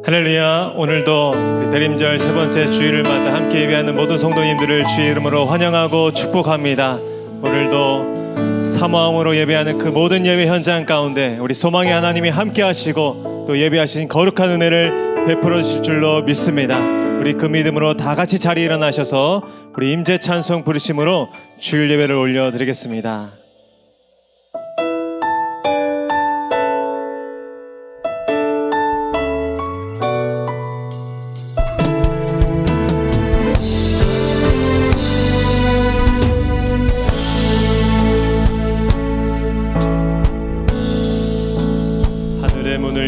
할렐루야. 오늘도 우리 대림절 세 번째 주일을 맞아 함께 예배하는 모든 성도님들을 주의 이름으로 환영하고 축복합니다. 오늘도 사모함으로 예배하는 그 모든 예배 현장 가운데 우리 소망의 하나님이 함께 하시고 또 예배하신 거룩한 은혜를 베풀어 주실 줄로 믿습니다. 우리 그 믿음으로 다 같이 자리에 일어나셔서 우리 임재 찬송 부르심으로 주일 예배를 올려드리겠습니다.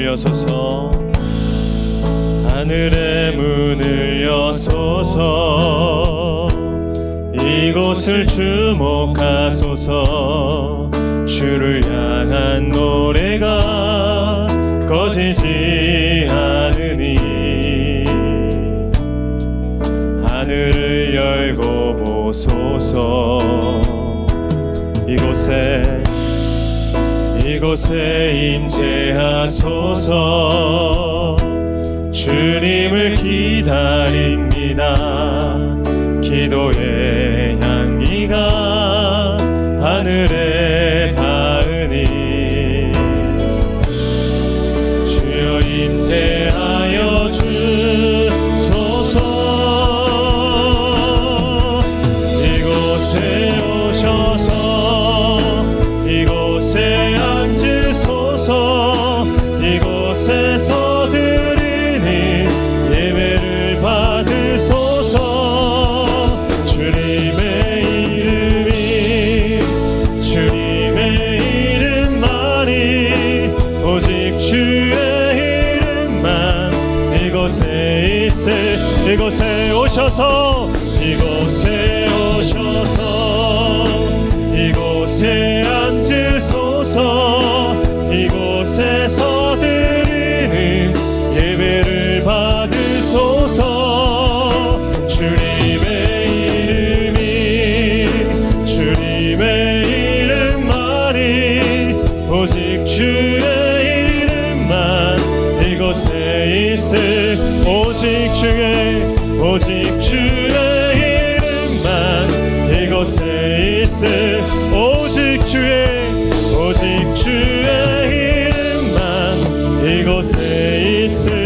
여소서 하늘의 문을 여소서 이곳을 주목하소서 주를 향한 노래가 꺼지지 않으니 하늘을 열고 보소서 이곳에 임재하소서 주님을 기다립니다. 기도의 향기가 하늘에 닿으니 주여 임재하여 주소서 이곳에 오셔서 이곳에 이곳에서 드리는 예배를 받으소서 주님의 이름만이 오직 주의 이름만 이곳에 오셔서 이곳에 앉으소서 이곳에서 드리는 예배를 받으소서 주님의 이름만이 오직 주의 이름만 이곳에 오직 주의 이름만 이곳에 오직 주의 이곳에 있습니다.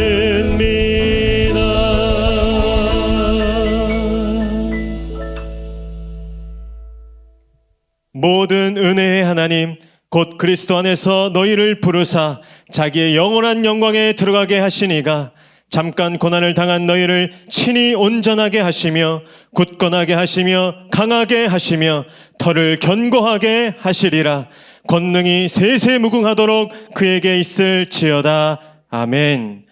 모든 은혜의 하나님 곧 그리스도 안에서 너희를 부르사 자기의 영원한 영광에 들어가게 하시니가 잠깐 고난을 당한 너희를 친히 온전하게 하시며 굳건하게 하시며 강하게 하시며 털을 견고하게 하시리라. 권능이 세세무궁하도록 그에게 있을지어다. 아멘.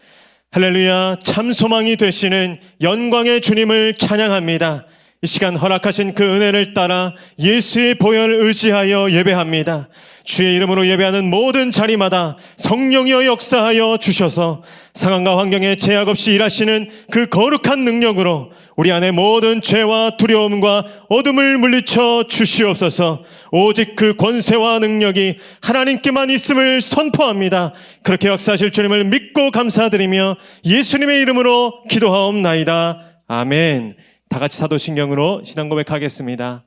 할렐루야. 참 소망이 되시는 영광의 주님을 찬양합니다. 이 시간 허락하신 그 은혜를 따라 예수의 보혈을 의지하여 예배합니다. 주의 이름으로 예배하는 모든 자리마다 성령이여 역사하여 주셔서 상황과 환경에 제약 없이 일하시는 그 거룩한 능력으로 우리 안에 모든 죄와 두려움과 어둠을 물리쳐 주시옵소서. 오직 그 권세와 능력이 하나님께만 있음을 선포합니다. 그렇게 역사하실 주님을 믿고 감사드리며 예수님의 이름으로 기도하옵나이다. 아멘. 다 같이 사도신경으로 신앙 고백하겠습니다.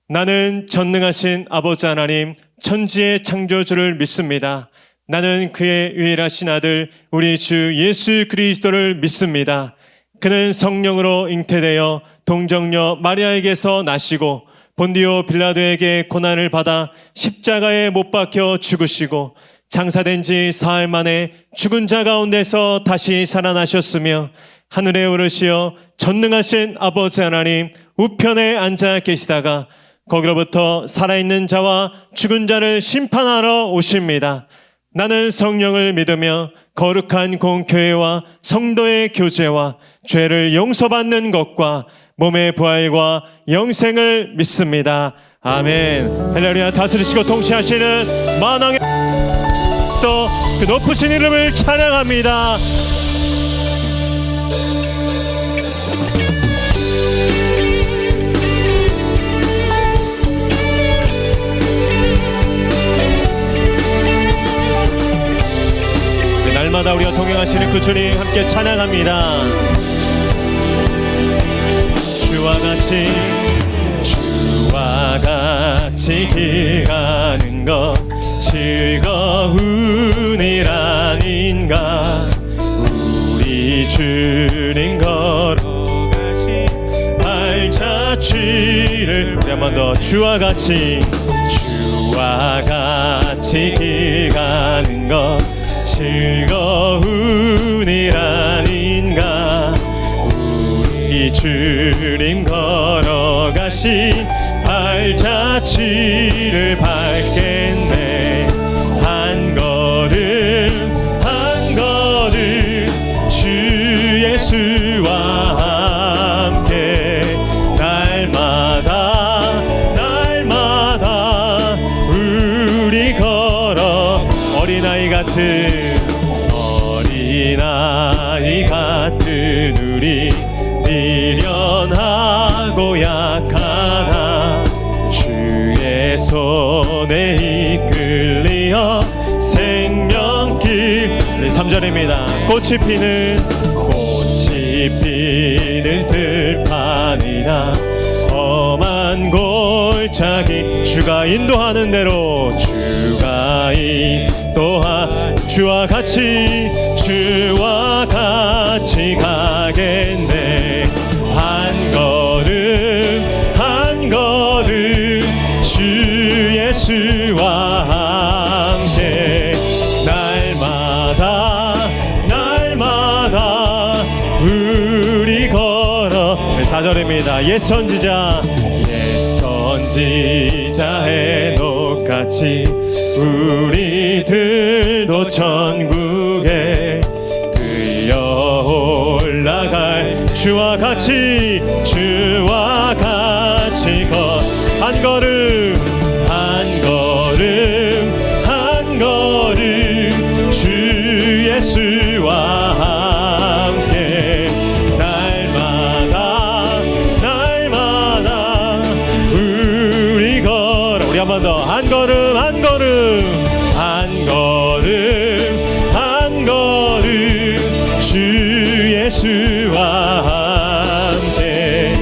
나는 전능하신 아버지 하나님 천지의 창조주를 믿습니다. 나는 그의 유일하신 아들 우리 주 예수 그리스도를 믿습니다. 그는 성령으로 잉태되어 동정녀 마리아에게서 나시고 본디오 빌라도에게 고난을 받아 십자가에 못 박혀 죽으시고 장사된 지 사흘 만에 죽은 자 가운데서 다시 살아나셨으며 하늘에 오르시어 전능하신 아버지 하나님 우편에 앉아 계시다가 거기로부터 살아있는 자와 죽은 자를 심판하러 오십니다. 나는 성령을 믿으며 거룩한 공교회와 성도의 교제와 죄를 용서받는 것과 몸의 부활과 영생을 믿습니다. 아멘. 할렐루야. 다스리시고 통치하시는 만왕의 또 그 높으신 이름을 찬양합니다. 날마다 우리와 동행하시는 그 주님 함께 찬양합니다. 주와 같이 길 가는 것 즐거운 일 아닌가. 우리 주님 걸어가신 발자취를 우리 한 번 더 주와 같이 길 가는 것 즐거운 일 아닌가. 우리 주님 걸어가신 발자취를 밟겠네. 한 걸음 한 걸음 주 예수와 함께 날마다 우리 걸어. 어린아이 같은 우리 미련하고 약하나 주의 손에 이끌리어 생명길. 3절입니다. 꽃이 피는 들판이나 험한 골짜기 주가 인도하는 대로 주와 같이 가겠네. 한 걸음 주 예수와 함께 날마다 우리 걸어. 4절입니다. 옛 선지자 해녹같이 우리들도 천국에 들려 올라갈 주와 같이 한 걸음 주 예수와 함께 날마다 우리 걸어. 우리 한 번 더 한 걸음 주 예수와 함께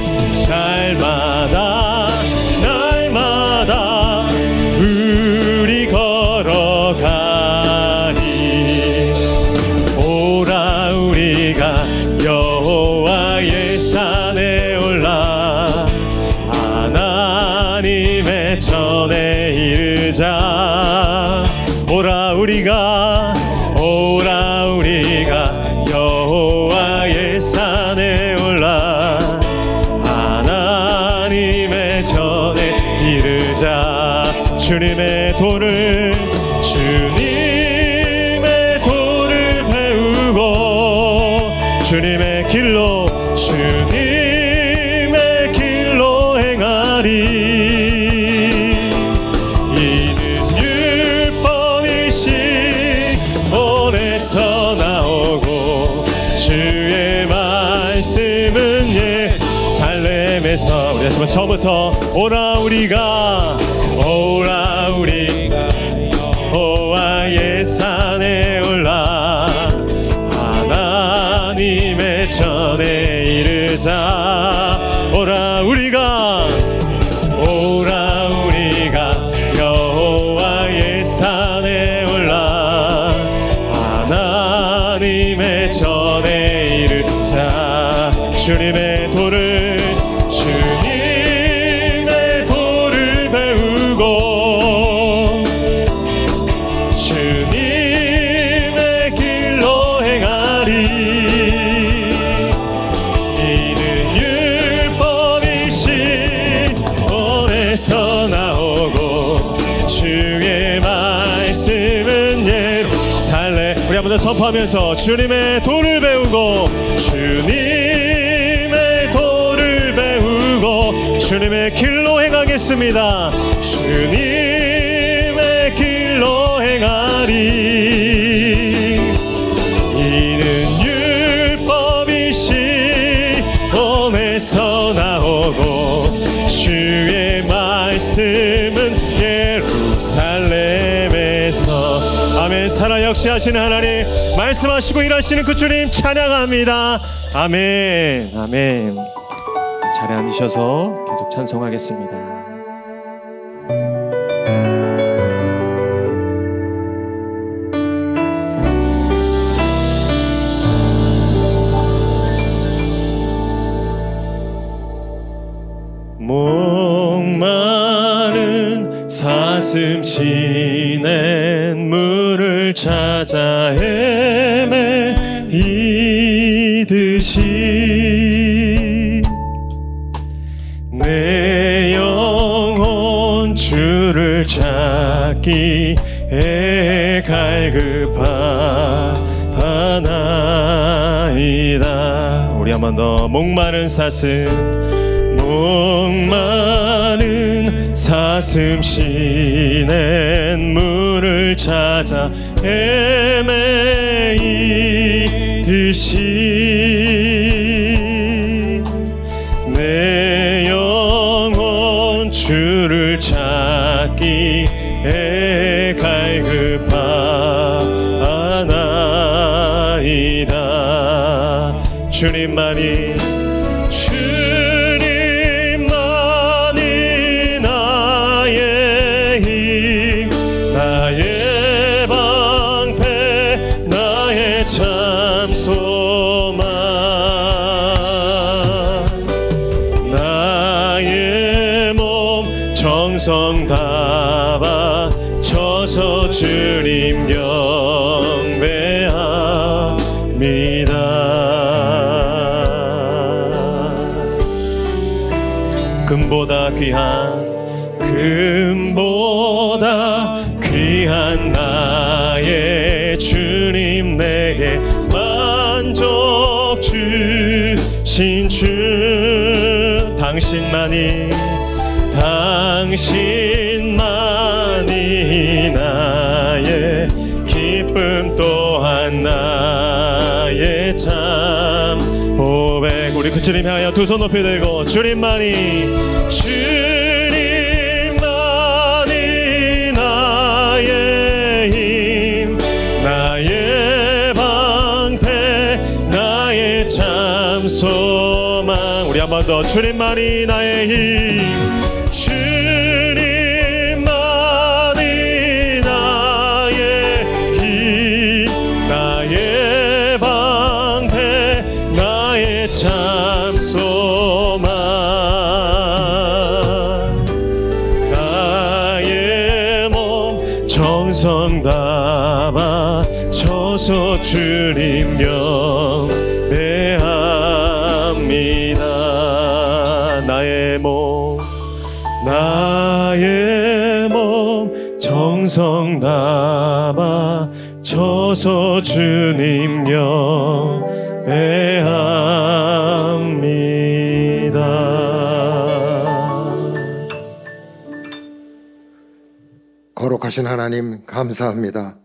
날마다 우리 걸어가리. 오라 우리가 여호와의 산에 올라 하나님의 전에 이르자. 오라 우리가 여호와의 산에 올라 하나님의 전에 이르자. 주님의 도를 배우고 주님의 길로 행하리. 이는 율법이시 오래서 나오고 주의 말씀은 예루살렘에서. 우리 다시 한번 처음부터 오라 우리가 여호와의 산에 올라 하나님의 전에 이르자. 오라 우리가 여호와의 산에 올라 하나님의 전에 이르자. 주님의 도를 배우고 주님의 길로 행하리. 이는 율법이시 오래서 나오고 주의 말씀은 예루살렘. 우리 한번 더 선포하면서 주님의 도를 배우고 주님의 길로 행하겠습니다. 주님의 길로 행하리. 이는 율법이시 몸에서 나오고 주의 말씀은 예루살렘에서. 아멘. 살아 역시하시는 하나님, 말씀하시고 일하시는 그 주님 찬양합니다. 아멘. 아멘. 자리에 앉으셔서 계속 찬송하겠습니다. 목마른 사슴 지낸 물을 찾아 헤매이듯이 내 영혼 주를 찾기에 갈급하나이다. 우리 한 번 더. 목마른 사슴 시낸 물을 찾아 헤매이듯이 내 영혼 주를 찾기에 갈급하나이다. 주님만이 정성 다 바쳐서 주님 경배합니다. 금보다 귀한 나의 주님, 내게 만족 주신 주, 당신만이 나의 기쁨 또한 나의 참 고백. 우리 그 주님 향하여 두 손 높이 들고 주님만이 나의 힘, 나의 방패, 나의 참 소망. 우리 한 번 더. 주님만이 나의 힘, 주님만이 나의 힘, 나의 방패, 나의 참 소망. 나의 몸 정성 다 바쳐서 주님 경배합니다. 나의 몸 정성 다 바쳐서 주님 경배합니다. 거룩하신 하나님 감사합니다.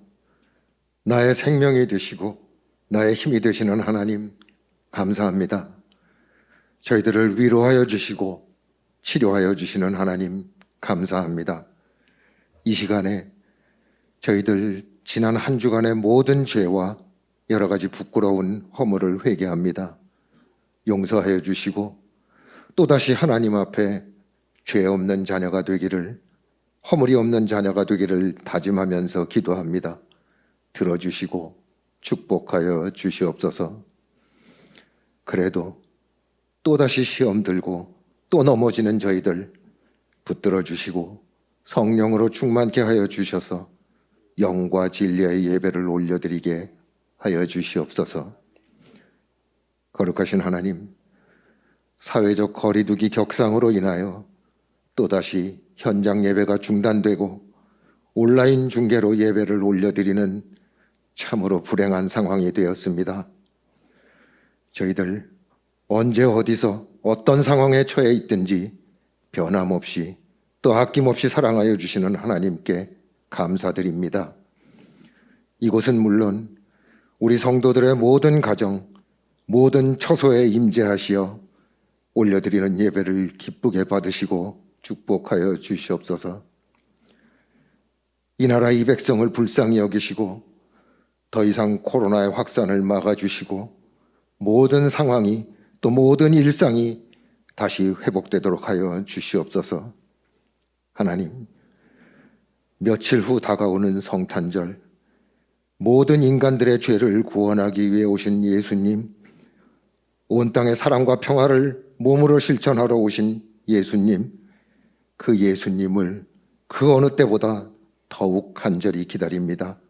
나의 생명이 되시고 나의 힘이 되시는 하나님 감사합니다. 저희들을 위로하여 주시고 치료하여 주시는 하나님 감사합니다. 이 시간에 저희들 지난 한 주간의 모든 죄와 여러 가지 부끄러운 허물을 회개합니다. 용서하여 주시고 또다시 하나님 앞에 죄 없는 자녀가 되기를, 허물이 없는 자녀가 되기를 다짐하면서 기도합니다. 들어주시고 축복하여 주시옵소서. 그래도 또다시 시험 들고 또 넘어지는 저희들 붙들어 주시고 성령으로 충만케 하여 주셔서 영과 진리의 예배를 올려드리게 하여 주시옵소서. 거룩하신 하나님, 사회적 거리두기 격상으로 인하여 또다시 현장 예배가 중단되고 온라인 중계로 예배를 올려드리는 참으로 불행한 상황이 되었습니다. 저희들 언제 어디서 어떤 상황에 처해 있든지 변함없이 또 아낌없이 사랑하여 주시는 하나님께 감사드립니다. 이곳은 물론 우리 성도들의 모든 가정, 모든 처소에 임재하시어 올려드리는 예배를 기쁘게 받으시고 축복하여 주시옵소서. 이 나라 이 백성을 불쌍히 여기시고 더 이상 코로나의 확산을 막아주시고 모든 상황이 또 모든 일상이 다시 회복되도록 하여 주시옵소서. 하나님, 며칠 후 다가오는 성탄절, 모든 인간들의 죄를 구원하기 위해 오신 예수님, 온 땅의 사랑과 평화를 몸으로 실천하러 오신 예수님, 그 예수님을 그 어느 때보다 더욱 간절히 기다립니다.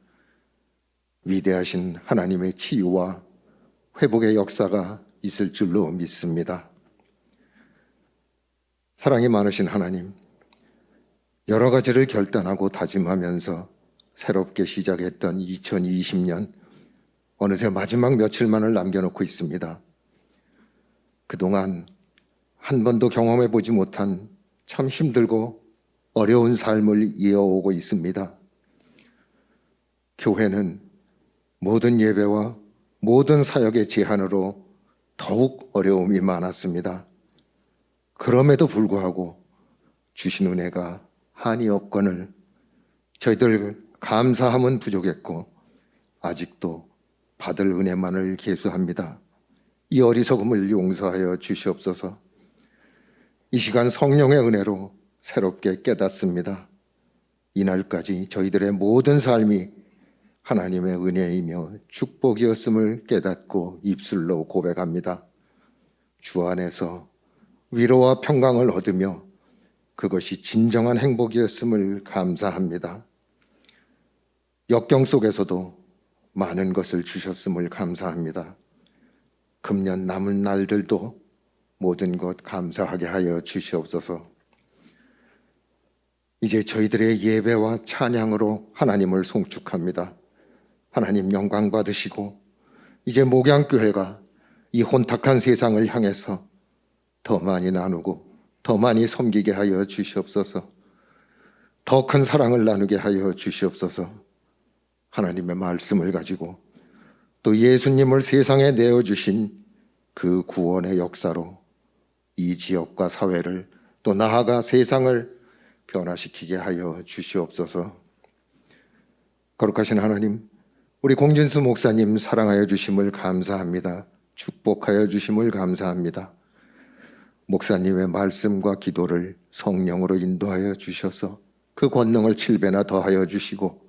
위대하신 하나님의 치유와 회복의 역사가 있을 줄로 믿습니다. 사랑이 많으신 하나님, 여러 가지를 결단하고 다짐하면서 새롭게 시작했던 2020년, 어느새 마지막 며칠만을 남겨놓고 있습니다. 그동안 한 번도 경험해 보지 못한 참 힘들고 어려운 삶을 이어오고 있습니다. 교회는 모든 예배와 모든 사역의 제한으로 더욱 어려움이 많았습니다. 그럼에도 불구하고 주신 은혜가 한이 없거늘 저희들 감사함은 부족했고 아직도 받을 은혜만을 계수합니다. 이 어리석음을 용서하여 주시옵소서. 이 시간 성령의 은혜로 새롭게 깨닫습니다. 이날까지 저희들의 모든 삶이 하나님의 은혜이며 축복이었음을 깨닫고 입술로 고백합니다. 주 안에서 위로와 평강을 얻으며 그것이 진정한 행복이었음을 감사합니다. 역경 속에서도 많은 것을 주셨음을 감사합니다. 금년 남은 날들도 모든 것 감사하게 하여 주시옵소서. 이제 저희들의 예배와 찬양으로 하나님을 송축합니다. 하나님 영광 받으시고 이제 목양교회가 이 혼탁한 세상을 향해서 더 많이 나누고 더 많이 섬기게 하여 주시옵소서. 더 큰 사랑을 나누게 하여 주시옵소서. 하나님의 말씀을 가지고 또 예수님을 세상에 내어주신 그 구원의 역사로 이 지역과 사회를 또 나아가 세상을 변화시키게 하여 주시옵소서. 거룩하신 하나님, 우리 공진수 목사님 사랑하여 주심을 감사합니다. 축복하여 주심을 감사합니다. 목사님의 말씀과 기도를 성령으로 인도하여 주셔서 그 권능을 7배나 더하여 주시고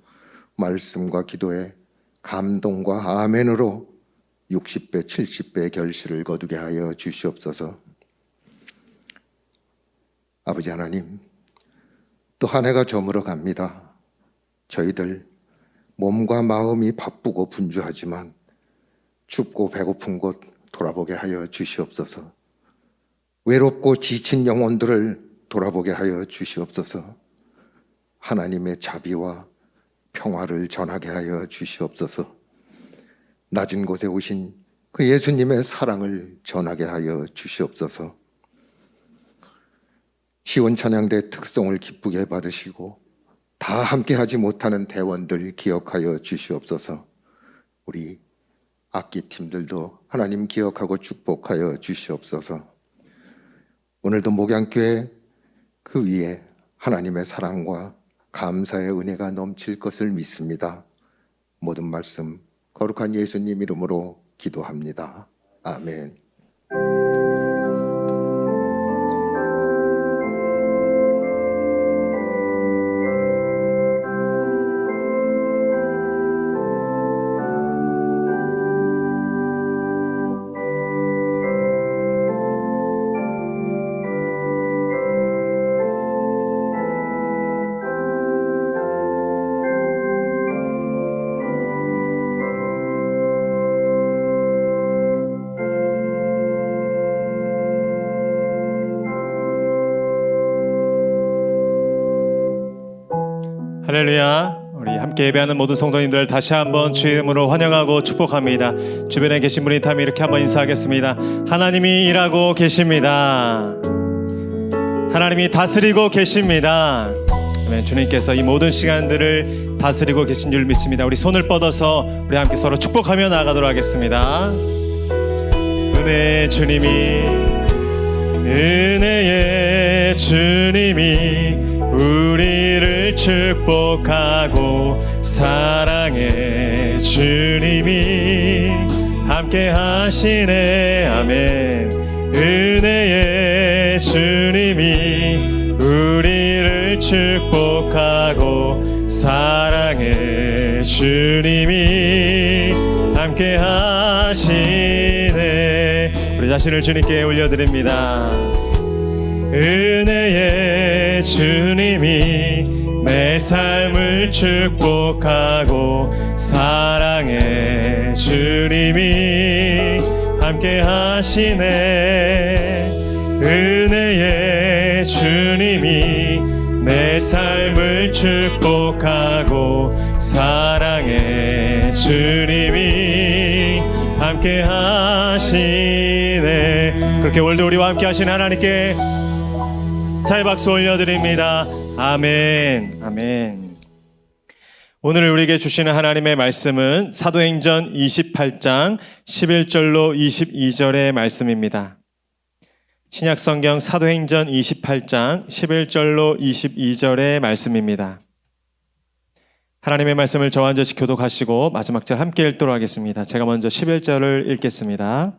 말씀과 기도에 감동과 아멘으로 60배, 70배의 결실을 거두게 하여 주시옵소서. 아버지 하나님, 또 한 해가 저물어 갑니다. 저희들 몸과 마음이 바쁘고 분주하지만 춥고 배고픈 곳 돌아보게 하여 주시옵소서. 외롭고 지친 영혼들을 돌아보게 하여 주시옵소서. 하나님의 자비와 평화를 전하게 하여 주시옵소서. 낮은 곳에 오신 그 예수님의 사랑을 전하게 하여 주시옵소서. 시온 찬양대 특송을 기쁘게 받으시고 다 함께하지 못하는 대원들 기억하여 주시옵소서. 우리 악기팀들도 하나님 기억하고 축복하여 주시옵소서. 오늘도 목양교회 그 위에 하나님의 사랑과 감사의 은혜가 넘칠 것을 믿습니다. 모든 말씀 거룩한 예수님 이름으로 기도합니다. 아멘. 할렐루야. 우리 함께 예배하는 모든 성도님들 다시 한번 주의 이름으로 환영하고 축복합니다. 주변에 계신 분이 있다면 이렇게 한번 인사하겠습니다. 하나님이 일하고 계십니다. 하나님이 다스리고 계십니다. 아멘. 주님께서 이 모든 시간들을 다스리고 계신 줄 믿습니다. 우리 손을 뻗어서 우리 함께 서로 축복하며 나아가도록 하겠습니다. 은혜의 주님이, 은혜의 주님이 우리를 축복하고 사랑의 주님이 함께 하시네. 아멘. 은혜의 주님이 우리를 축복하고 사랑의 주님이 함께 하시네. 우리 자신을 주님께 올려드립니다. 은혜의 주님이 내 삶을 축복하고 사랑의 주님이 함께 하시네. 은혜의 주님이 내 삶을 축복하고 사랑의 주님이 함께 하시네. 그렇게 오늘도 우리와 함께 하신 하나님께 잘 박수 올려드립니다. 아멘. 아멘. 오늘 우리에게 주시는 하나님의 말씀은 사도행전 28장 11절로 22절의 말씀입니다. 신약성경 사도행전 28장 11절로 22절의 말씀입니다. 하나님의 말씀을 저와 앉아서 교독하시고 마지막 절 함께 읽도록 하겠습니다. 제가 먼저 11절을 읽겠습니다.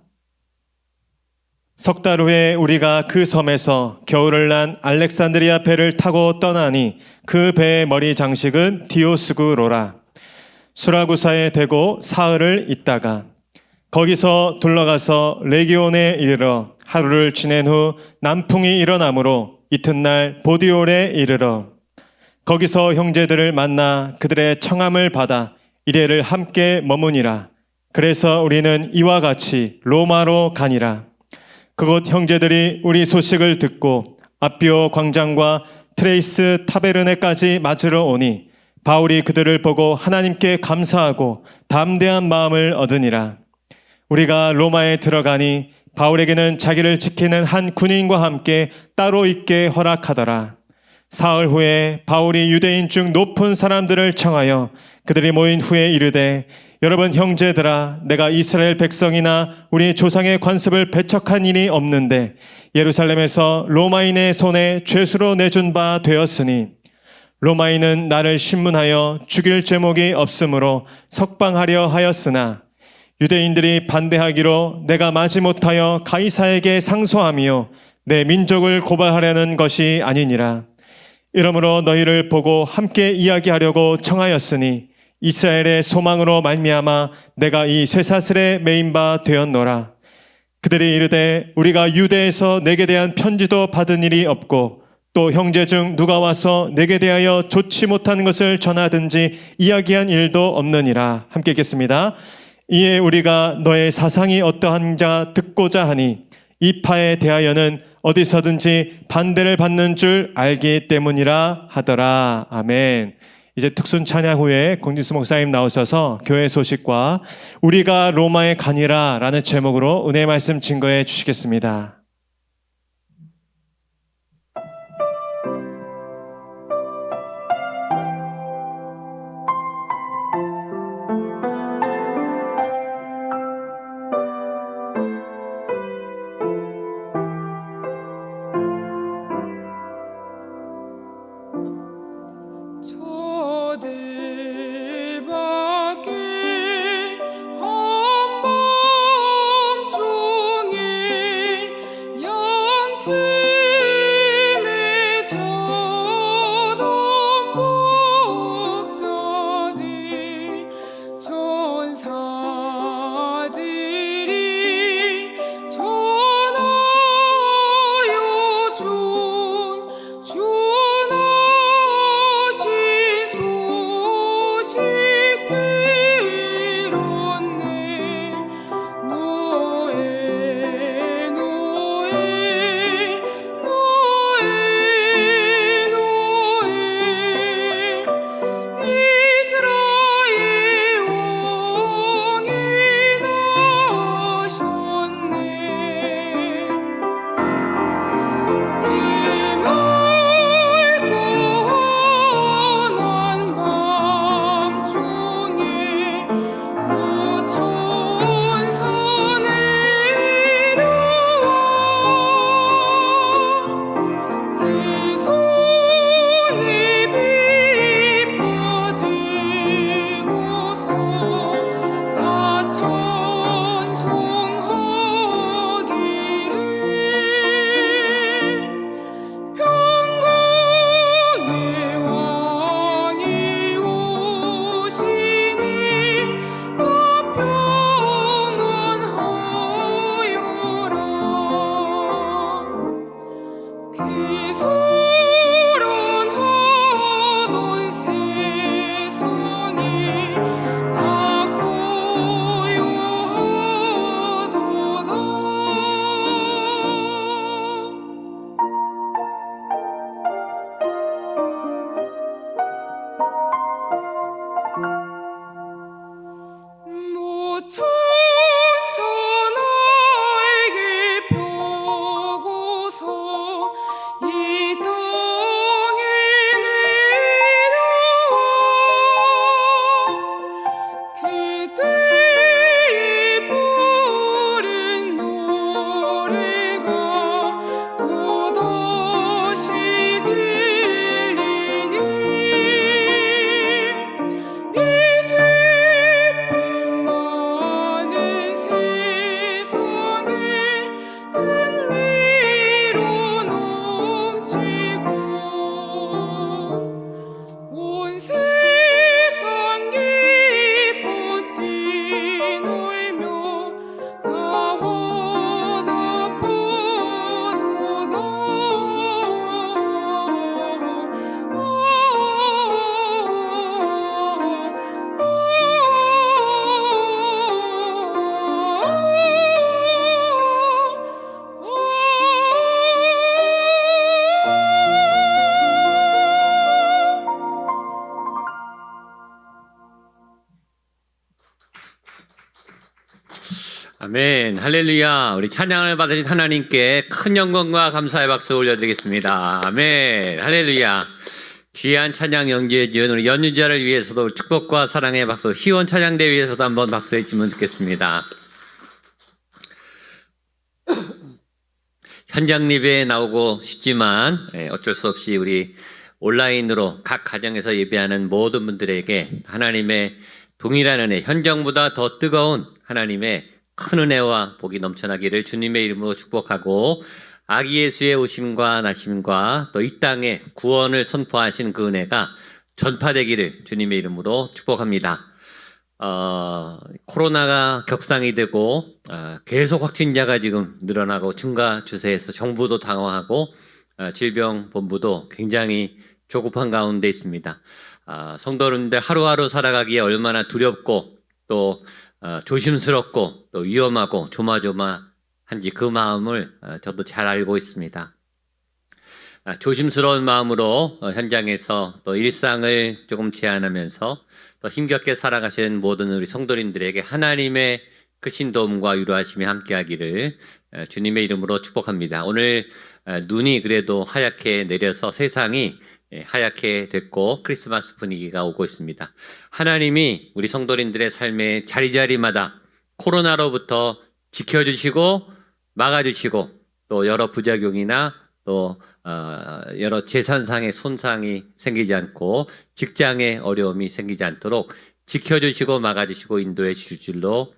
석 달 후에 우리가 그 섬에서 겨울을 난 알렉산드리아 배를 타고 떠나니 그 배의 머리 장식은 디오스구로라. 수라구사에 대고 사흘을 있다가 거기서 둘러가서 레기온에 이르러 하루를 지낸 후 남풍이 일어나므로 이튿날 보디올에 이르러 거기서 형제들을 만나 그들의 청함을 받아 이레를 함께 머무니라. 그래서 우리는 이와 같이 로마로 가니라. 그곳 형제들이 우리 소식을 듣고 아비오 광장과 트레이스 타베르네까지 맞으러 오니 바울이 그들을 보고 하나님께 감사하고 담대한 마음을 얻으니라. 우리가 로마에 들어가니 바울에게는 자기를 지키는 한 군인과 함께 따로 있게 허락하더라. 사흘 후에 바울이 유대인 중 높은 사람들을 청하여 그들이 모인 후에 이르되 여러분 형제들아, 내가 이스라엘 백성이나 우리 조상의 관습을 배척한 일이 없는데 예루살렘에서 로마인의 손에 죄수로 내준 바 되었으니 로마인은 나를 신문하여 죽일 제목이 없으므로 석방하려 하였으나 유대인들이 반대하기로 내가 마지못하여 가이사에게 상소하며 내 민족을 고발하려는 것이 아니니라. 이러므로 너희를 보고 함께 이야기하려고 청하였으니 이스라엘의 소망으로 말미암아 내가 이 쇠사슬에 매인 바 되었노라. 그들이 이르되 우리가 유대에서 내게 대한 편지도 받은 일이 없고 또 형제 중 누가 와서 내게 대하여 좋지 못한 것을 전하든지 이야기한 일도 없느니라. 함께 읽겠습니다. 이에 우리가 너의 사상이 어떠한 자 듣고자 하니 이 파에 대하여는 어디서든지 반대를 받는 줄 알기 때문이라 하더라. 아멘. 이제 특순 찬양 후에 공진수 목사님 나오셔서 교회 소식과 우리가 로마에 가니라 라는 제목으로 은혜 말씀 증거해 주시겠습니다. 저들밖에 한밤중에 천사 나에게 펴고서 이 땅에 내려와 그대의 부른 노래가 또다시 들리니 이 슬픔 많은 세상에 큰 위로 넘치고 온 세상 기뻐 뛰놀며 다워다 보도다 아멘, 할렐루야. 우리 찬양을 받으신 하나님께 큰 영광과 감사의 박수 올려드리겠습니다. 아멘, 할렐루야. 귀한 찬양 연주해 준 우리 연주자를 위해서도 축복과 사랑의 박수, 시원 찬양대 위해서도 한번 박수해 주시면 좋겠습니다. 현장 예배에 나오고 싶지만 어쩔 수 없이 우리 온라인으로 각 가정에서 예배하는 모든 분들에게 하나님의 동일한 은혜, 현장보다 더 뜨거운 하나님의 큰 은혜와 복이 넘쳐나기를 주님의 이름으로 축복하고, 아기 예수의 오심과 나심과 또 이 땅에 구원을 선포하신 그 은혜가 전파되기를 주님의 이름으로 축복합니다. 코로나가 격상이 되고 계속 확진자가 지금 늘어나고 증가 추세에서 정부도 당황하고 질병본부도 굉장히 조급한 가운데 있습니다. 성도님들 하루하루 살아가기에 얼마나 두렵고 또 조심스럽고 또 위험하고 조마조마한지 그 마음을 저도 잘 알고 있습니다. 조심스러운 마음으로 현장에서 또 일상을 조금 제한하면서 또 힘겹게 살아가시는 모든 우리 성도님들에게 하나님의 크신 도움과 위로하심이 함께하기를 주님의 이름으로 축복합니다. 오늘 눈이 그래도 하얗게 내려서 세상이 하얗게 됐고 크리스마스 분위기가 오고 있습니다. 하나님이 우리 성도님들의 삶의 자리자리마다 코로나로부터 지켜주시고 막아주시고 또 여러 부작용이나 또 여러 재산상의 손상이 생기지 않고 직장에 어려움이 생기지 않도록 지켜주시고 막아주시고 인도해 주실 줄로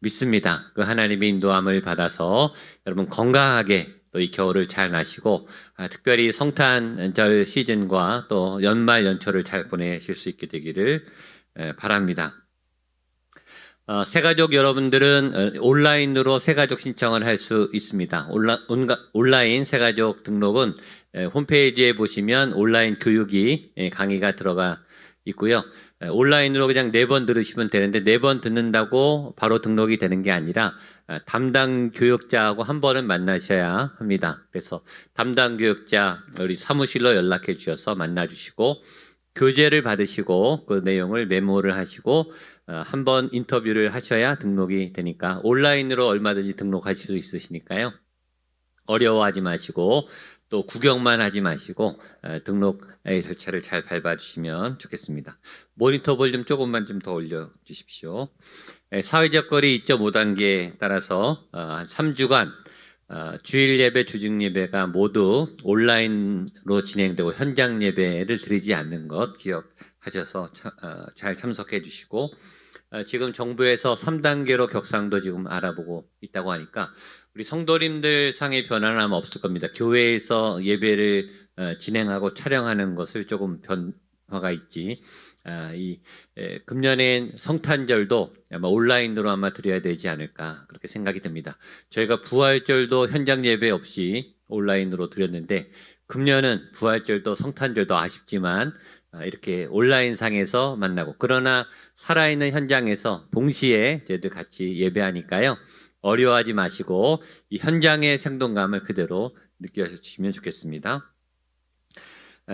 믿습니다. 그 하나님의 인도함을 받아서 여러분 건강하게 또 이 겨울을 잘 나시고 특별히 성탄절 시즌과 또 연말 연초를 잘 보내실 수 있게 되기를 바랍니다. 새가족 여러분들은 온라인으로 새가족 신청을 할 수 있습니다. 온라인 새가족 등록은 홈페이지에 보시면 온라인 교육이 강의가 들어가 있고요. 온라인으로 그냥 4번 들으시면 되는데 4번 듣는다고 바로 등록이 되는 게 아니라 담당 교육자하고 한 번은 만나셔야 합니다. 그래서 담당 교육자 우리 사무실로 연락해 주셔서 만나주시고 교재를 받으시고 그 내용을 메모를 하시고 한 번 인터뷰를 하셔야 등록이 되니까 온라인으로 얼마든지 등록하실 수 있으시니까요. 어려워하지 마시고 또 구경만 하지 마시고 등록의 절차를 잘 밟아주시면 좋겠습니다. 모니터 볼륨 조금만 좀 더 올려주십시오. 사회적 거리 2.5단계에 따라서 한 3주간 주일 예배, 주중 예배가 모두 온라인으로 진행되고 현장 예배를 드리지 않는 것 기억하셔서 잘 참석해 주시고 지금 정부에서 3단계로 격상도 지금 알아보고 있다고 하니까 우리 성도님들 상의 변화는 아마 없을 겁니다. 교회에서 예배를 진행하고 촬영하는 것을 조금 변화가 있지. 금년엔 성탄절도 아마 온라인으로 아마 드려야 되지 않을까 그렇게 생각이 듭니다. 저희가 부활절도 현장 예배 없이 온라인으로 드렸는데 금년은 부활절도 성탄절도 아쉽지만 이렇게 온라인상에서 만나고 그러나 살아있는 현장에서 동시에 저희들 같이 예배하니까요. 어려워하지 마시고 이 현장의 생동감을 그대로 느껴주시면 좋겠습니다.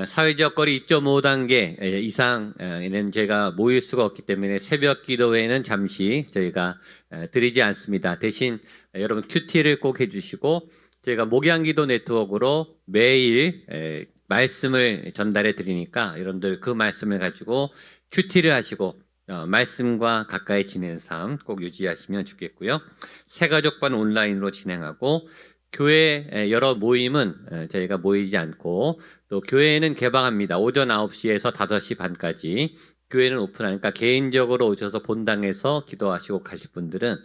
사회적 거리 2.5단계 이상에는 저희가 모일 수가 없기 때문에 새벽 기도회는 잠시 저희가 드리지 않습니다. 대신 여러분 큐티를 꼭 해주시고 저희가 목양기도 네트워크로 매일 말씀을 전달해 드리니까 여러분들 그 말씀을 가지고 큐티를 하시고 말씀과 가까이 지내는 삶 꼭 유지하시면 좋겠고요. 새가족반 온라인으로 진행하고 교회 여러 모임은 저희가 모이지 않고 또 교회는 개방합니다. 오전 9시에서 5시 반까지 교회는 오픈하니까 개인적으로 오셔서 본당에서 기도하시고 가실 분들은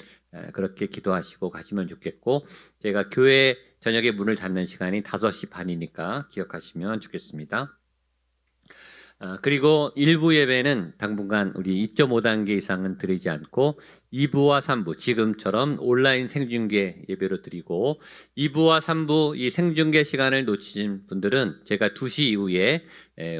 그렇게 기도하시고 가시면 좋겠고 제가 교회 저녁에 문을 닫는 시간이 5시 반이니까 기억하시면 좋겠습니다. 그리고 일부 예배는 당분간 우리 2.5단계 이상은 드리지 않고 2부와 3부 지금처럼 온라인 생중계 예배로 드리고 2부와 3부 이 생중계 시간을 놓치신 분들은 제가 2시 이후에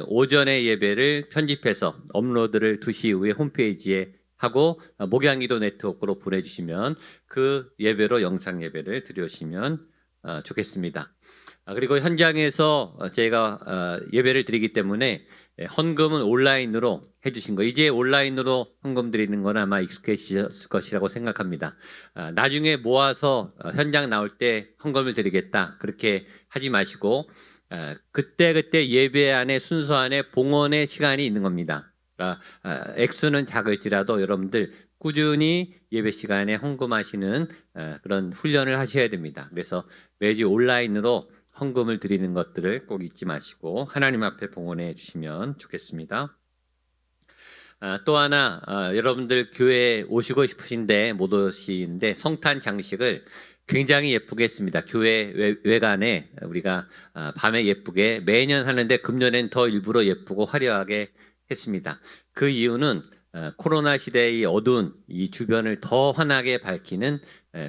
오전의 예배를 편집해서 업로드를 2시 이후에 홈페이지에 하고 목양기도 네트워크로 보내주시면 그 예배로 영상 예배를 드려주시면 좋겠습니다. 그리고 현장에서 저희가 예배를 드리기 때문에 헌금은 온라인으로 해주신 거 이제 온라인으로 헌금 드리는 건 아마 익숙해지셨을 것이라고 생각합니다. 나중에 모아서 현장 나올 때 헌금을 드리겠다 그렇게 하지 마시고 그때 예배 안에 순서 안에 봉헌의 시간이 있는 겁니다. 액수는 작을지라도 여러분들 꾸준히 예배 시간에 헌금하시는 그런 훈련을 하셔야 됩니다. 그래서 매주 온라인으로 헌금을 드리는 것들을 꼭 잊지 마시고 하나님 앞에 봉헌해 주시면 좋겠습니다. 또 하나 여러분들 교회에 오시고 싶으신데 못 오시는데 성탄 장식을 굉장히 예쁘게 했습니다. 교회 외관에 우리가 밤에 예쁘게 매년 하는데 금년엔 더 일부러 예쁘고 화려하게 했습니다. 그 이유는 코로나 시대의 어두운 이 주변을 더 환하게 밝히는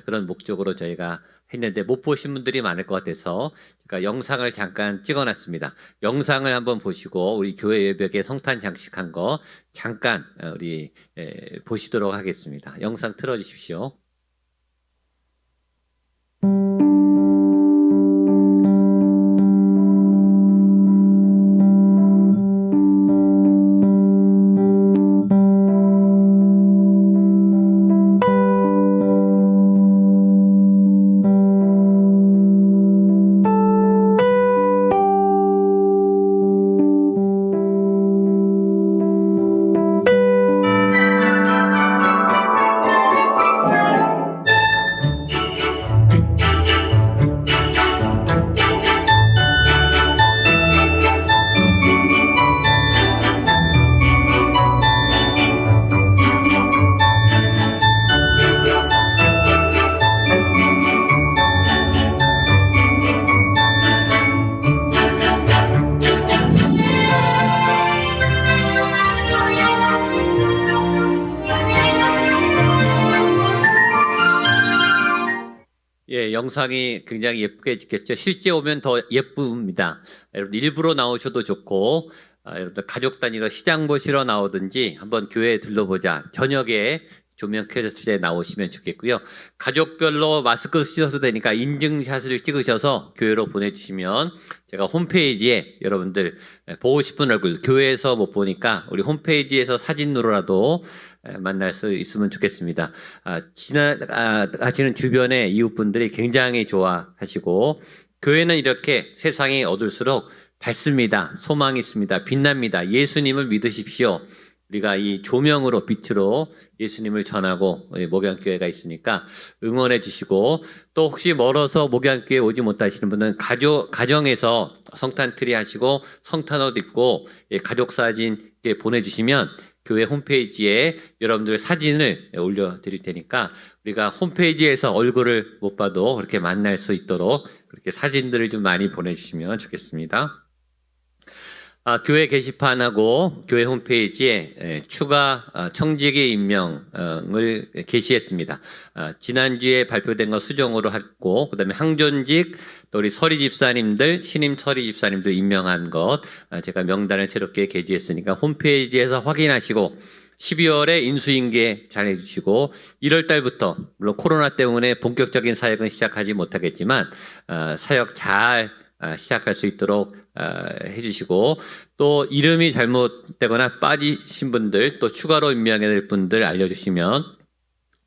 그런 목적으로 저희가 했는데 못 보신 분들이 많을 것 같아서 제가 영상을 잠깐 찍어놨습니다. 영상을 한번 보시고 우리 교회 외벽에 성탄 장식한 거 잠깐 우리 보시도록 하겠습니다. 영상 틀어주십시오. 영상이 굉장히 예쁘게 찍혔죠. 실제 오면 더 예쁩니다. 여러분 일부러 나오셔도 좋고 여러분들 가족 단위로 시장 보시러 나오든지 한번 교회에 들러보자. 저녁에 조명 켜졌을 때 나오시면 좋겠고요. 가족별로 마스크 쓰셔도 되니까 인증샷을 찍으셔서 교회로 보내주시면 제가 홈페이지에 여러분들 보고 싶은 얼굴 교회에서 못 보니까 우리 홈페이지에서 사진으로라도 만날 수 있으면 좋겠습니다. 지나가시는 주변의 이웃분들이 굉장히 좋아하시고 교회는 이렇게 세상이 어둘수록 밝습니다. 소망이 있습니다. 빛납니다. 예수님을 믿으십시오. 우리가 이 조명으로 빛으로 예수님을 전하고 목양교회가 있으니까 응원해 주시고 또 혹시 멀어서 목양교회 오지 못하시는 분은 가정에서 성탄트리 하시고 성탄옷 입고 가족 사진 보내주시면 교회 홈페이지에 여러분들 사진을 올려드릴 테니까 우리가 홈페이지에서 얼굴을 못 봐도 그렇게 만날 수 있도록 그렇게 사진들을 좀 많이 보내주시면 좋겠습니다. 교회 게시판하고 교회 홈페이지에 추가 청지기 임명을 게시했습니다. 지난주에 발표된 거 수정으로 했고 그다음에 항존직 또 우리 서리 집사님들 신임 서리 집사님들 임명한 것 제가 명단을 새롭게 게시했으니까 홈페이지에서 확인하시고 12월에 인수인계 잘 해주시고 1월 달부터 물론 코로나 때문에 본격적인 사역은 시작하지 못하겠지만 사역 잘 시작할 수 있도록 해주시고 또 이름이 잘못되거나 빠지신 분들 또 추가로 임명해야 될 분들 알려주시면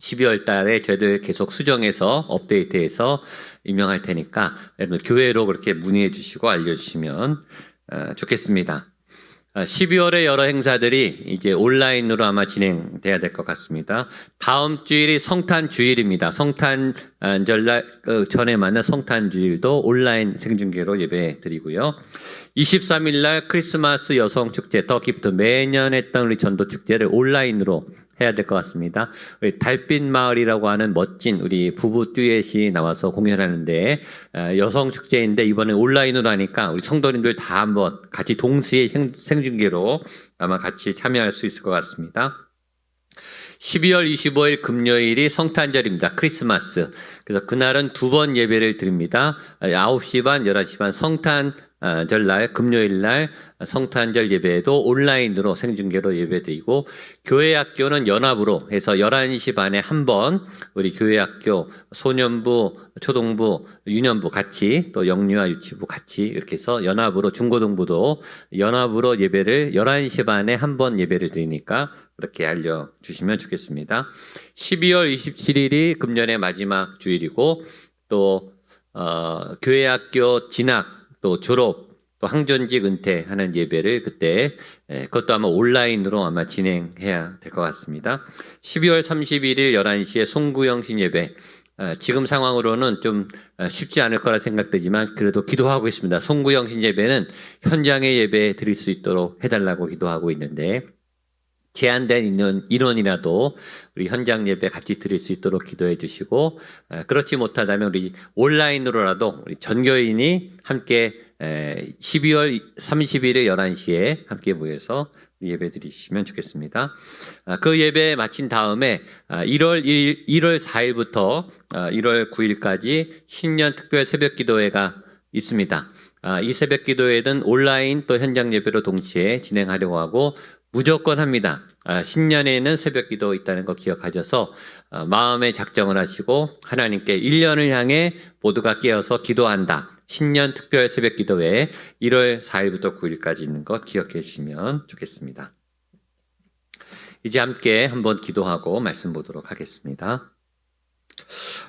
12월 달에 저희들 계속 수정해서 업데이트해서 임명할 테니까 여러분 교회로 그렇게 문의해 주시고 알려주시면 좋겠습니다. 12월에 여러 행사들이 이제 온라인으로 아마 진행돼야 될 것 같습니다. 다음 주일이 성탄 주일입니다. 성탄 전날 전에 맞는 성탄 주일도 온라인 생중계로 예배 드리고요. 23일 날 크리스마스 여성 축제 더 기프트 매년 했던 우리 전도 축제를 온라인으로 해야 될 것 같습니다. 우리 달빛 마을이라고 하는 멋진 우리 부부 듀엣이 나와서 공연하는데 여성 축제인데 이번에 온라인으로 하니까 우리 성도님들 다 한번 같이 동시에 생중계로 아마 같이 참여할 수 있을 것 같습니다. 12월 25일 금요일이 성탄절입니다. 크리스마스. 그래서 그날은 두 번 예배를 드립니다. 9시 반, 11시 반 성탄절날, 금요일날 성탄절 예배도 온라인으로 생중계로 예배드리고 교회학교는 연합으로 해서 11시 반에 한 번 우리 교회학교 소년부, 초동부, 유년부 같이 또 영유아 유치부 같이 이렇게 해서 연합으로 중고등부도 연합으로 예배를 11시 반에 한 번 예배를 드리니까 그렇게 알려주시면 좋겠습니다. 12월 27일이 금년의 마지막 주일이고 또 교회학교 진학 또 졸업 또 항전직 은퇴하는 예배를 그때 그것도 아마 온라인으로 아마 진행해야 될 것 같습니다. 12월 31일 11시에 송구영신 예배 지금 상황으로는 좀 쉽지 않을 거라 생각되지만 그래도 기도하고 있습니다. 송구영신 예배는 현장에 예배 드릴 수 있도록 해달라고 기도하고 있는데 제한된 인원이라도 우리 현장 예배 같이 드릴 수 있도록 기도해 주시고 그렇지 못하다면 우리 온라인으로라도 우리 전교인이 함께 12월 30일에 11시에 함께 모여서 예배 드리시면 좋겠습니다. 그 예배 마친 다음에 1월 4일부터 1월 9일까지 신년 특별 새벽 기도회가 있습니다. 이 새벽 기도회는 온라인 또 현장 예배로 동시에 진행하려고 하고 무조건 합니다. 신년에는 새벽 기도 있다는 거 기억하셔서 마음에 작정을 하시고 하나님께 1년을 향해 모두가 깨어서 기도한다. 신년 특별 새벽 기도회 1월 4일부터 9일까지 있는 것 기억해 주시면 좋겠습니다. 이제 함께 한번 기도하고 말씀 보도록 하겠습니다.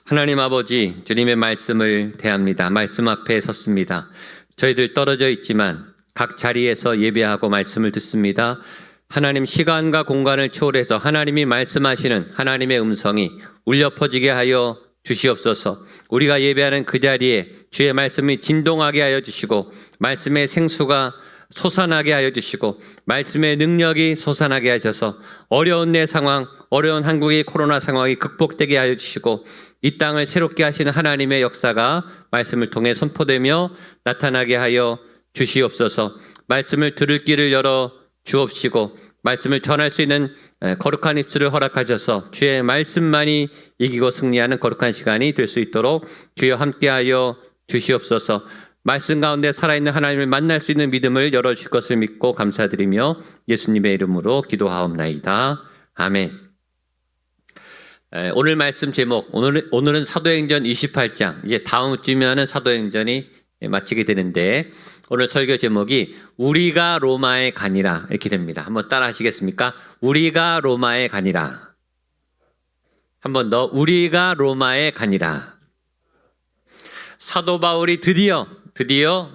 하나님 아버지, 주님의 말씀을 대합니다. 말씀 앞에 섰습니다. 저희들 떨어져 있지만 각 자리에서 예배하고 말씀을 듣습니다. 하나님 시간과 공간을 초월해서 하나님이 말씀하시는 하나님의 음성이 울려 퍼지게 하여 주시옵소서. 우리가 예배하는 그 자리에 주의 말씀이 진동하게 하여 주시고 말씀의 생수가 솟아나게 하여 주시고 말씀의 능력이 솟아나게 하셔서 어려운 내 상황, 어려운 한국의 코로나 상황이 극복되게 하여 주시고 이 땅을 새롭게 하시는 하나님의 역사가 말씀을 통해 선포되며 나타나게 하여 주시옵소서. 말씀을 들을 길을 열어 주옵시고 말씀을 전할 수 있는 거룩한 입술을 허락하셔서 주의 말씀만이 이기고 승리하는 거룩한 시간이 될 수 있도록 주여 함께하여 주시옵소서. 말씀 가운데 살아있는 하나님을 만날 수 있는 믿음을 열어주실 것을 믿고 감사드리며 예수님의 이름으로 기도하옵나이다. 아멘. 오늘 말씀 제목, 오늘은 사도행전 28장, 이제 다음 주면은 사도행전이 마치게 되는데 오늘 설교 제목이 우리가 로마에 가니라 이렇게 됩니다. 한번 따라 하시겠습니까? 우리가 로마에 가니라. 한 번 더 우리가 로마에 가니라. 사도 바울이 드디어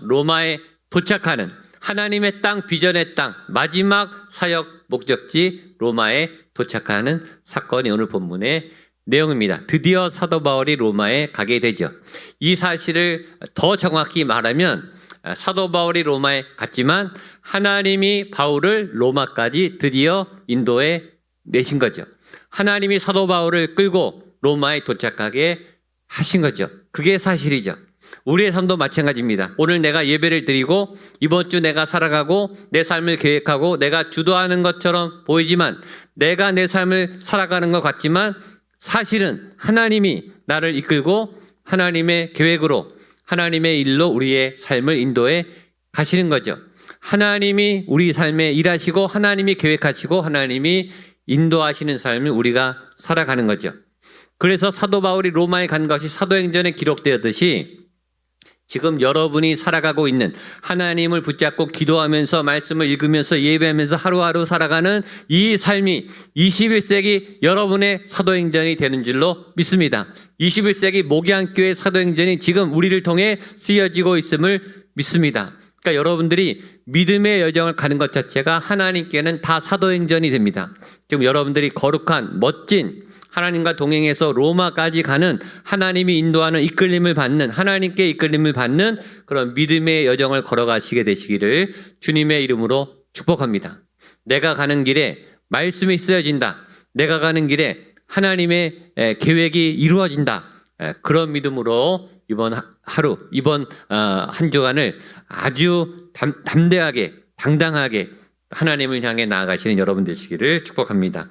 로마에 도착하는 하나님의 땅, 비전의 땅, 마지막 사역 목적지 로마에 도착하는 사건이 오늘 본문의 내용입니다. 드디어 사도 바울이 로마에 가게 되죠. 이 사실을 더 정확히 말하면 사도 바울이 로마에 갔지만 하나님이 바울을 로마까지 드디어 인도해 내신 거죠. 하나님이 사도 바울을 끌고 로마에 도착하게 하신 거죠. 그게 사실이죠. 우리의 삶도 마찬가지입니다. 오늘 내가 예배를 드리고 이번 주 내가 살아가고 내 삶을 계획하고 내가 주도하는 것처럼 보이지만 내가 내 삶을 살아가는 것 같지만 사실은 하나님이 나를 이끌고 하나님의 계획으로 하나님의 일로 우리의 삶을 인도해 가시는 거죠. 하나님이 우리 삶에 일하시고 하나님이 계획하시고 하나님이 인도하시는 삶을 우리가 살아가는 거죠. 그래서 사도 바울이 로마에 간 것이 사도행전에 기록되었듯이 지금 여러분이 살아가고 있는 하나님을 붙잡고 기도하면서 말씀을 읽으면서 예배하면서 하루하루 살아가는 이 삶이 21세기 여러분의 사도행전이 되는 줄로 믿습니다. 21세기 목양교회 사도행전이 지금 우리를 통해 쓰여지고 있음을 믿습니다. 그러니까 여러분들이 믿음의 여정을 가는 것 자체가 하나님께는 다 사도행전이 됩니다. 지금 여러분들이 거룩한 멋진 하나님과 동행해서 로마까지 가는 하나님이 인도하는 이끌림을 받는 하나님께 이끌림을 받는 그런 믿음의 여정을 걸어가시게 되시기를 주님의 이름으로 축복합니다. 내가 가는 길에 말씀이 쓰여진다. 내가 가는 길에 하나님의 계획이 이루어진다. 그런 믿음으로 이번 하루, 이번 한 주간을 아주 담대하게, 당당하게 하나님을 향해 나아가시는 여러분 되시기를 축복합니다.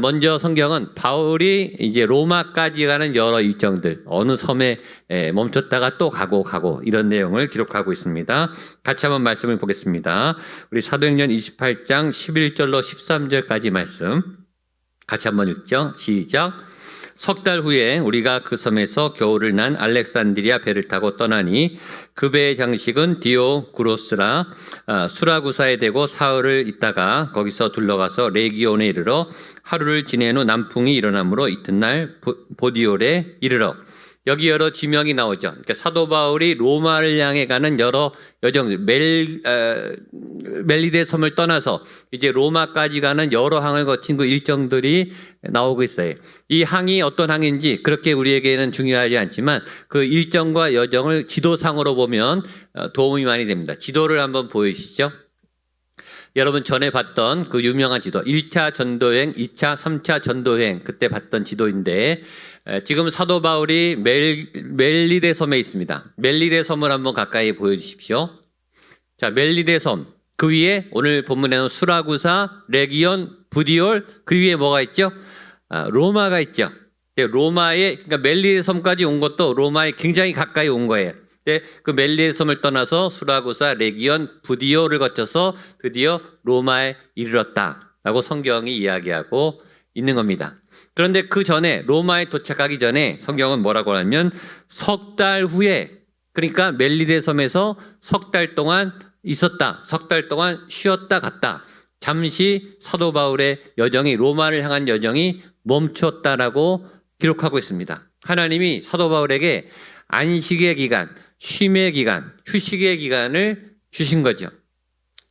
먼저 성경은 바울이 이제 로마까지 가는 여러 일정들, 어느 섬에 멈췄다가 또 가고 이런 내용을 기록하고 있습니다. 같이 한번 말씀을 보겠습니다. 우리 사도행전 28장 11절로 13절까지 말씀 같이 한번 읽죠. 시작. 석 달 후에 우리가 그 섬에서 겨울을 난 알렉산드리아 배를 타고 떠나니 그 배의 장식은 디오구로스라 수라구사에 대고 사흘을 있다가 거기서 둘러가서 레기온에 이르러 하루를 지낸 후 남풍이 일어나므로 이튿날 보디올에 이르러 여기 여러 지명이 나오죠. 그러니까 사도 바울이 로마를 향해 가는 여러 여정들, 멜리데 섬을 떠나서 이제 로마까지 가는 여러 항을 거친 그 일정들이 나오고 있어요. 이 항이 어떤 항인지 그렇게 우리에게는 중요하지 않지만 그 일정과 여정을 지도상으로 보면 도움이 많이 됩니다. 지도를 한번 보여주시죠. 여러분 전에 봤던 그 유명한 지도 1차 전도여행, 2차, 3차 전도여행 그때 봤던 지도인데 지금 사도 바울이 멜리데 섬에 있습니다. 멜리데 섬을 한번 가까이 보여주십시오. 자, 멜리데 섬. 그 위에 오늘 본문에는 수라구사, 레기온, 부디올 그 위에 뭐가 있죠? 로마가 있죠. 로마에 그러니까 멜리데 섬까지 온 것도 로마에 굉장히 가까이 온 거예요. 그 멜리데 섬을 떠나서 수라구사, 레기온, 부디올을 거쳐서 드디어 로마에 이르렀다라고 성경이 이야기하고 있는 겁니다. 그런데 그 전에 로마에 도착하기 전에 성경은 뭐라고 하냐면 석 달 후에 그러니까 멜리데 섬에서 석 달 동안 있었다. 석 달 동안 쉬었다 갔다. 잠시 사도 바울의 여정이 로마를 향한 여정이 멈췄다라고 기록하고 있습니다. 하나님이 사도 바울에게 안식의 기간, 쉼의 기간, 휴식의 기간을 주신 거죠.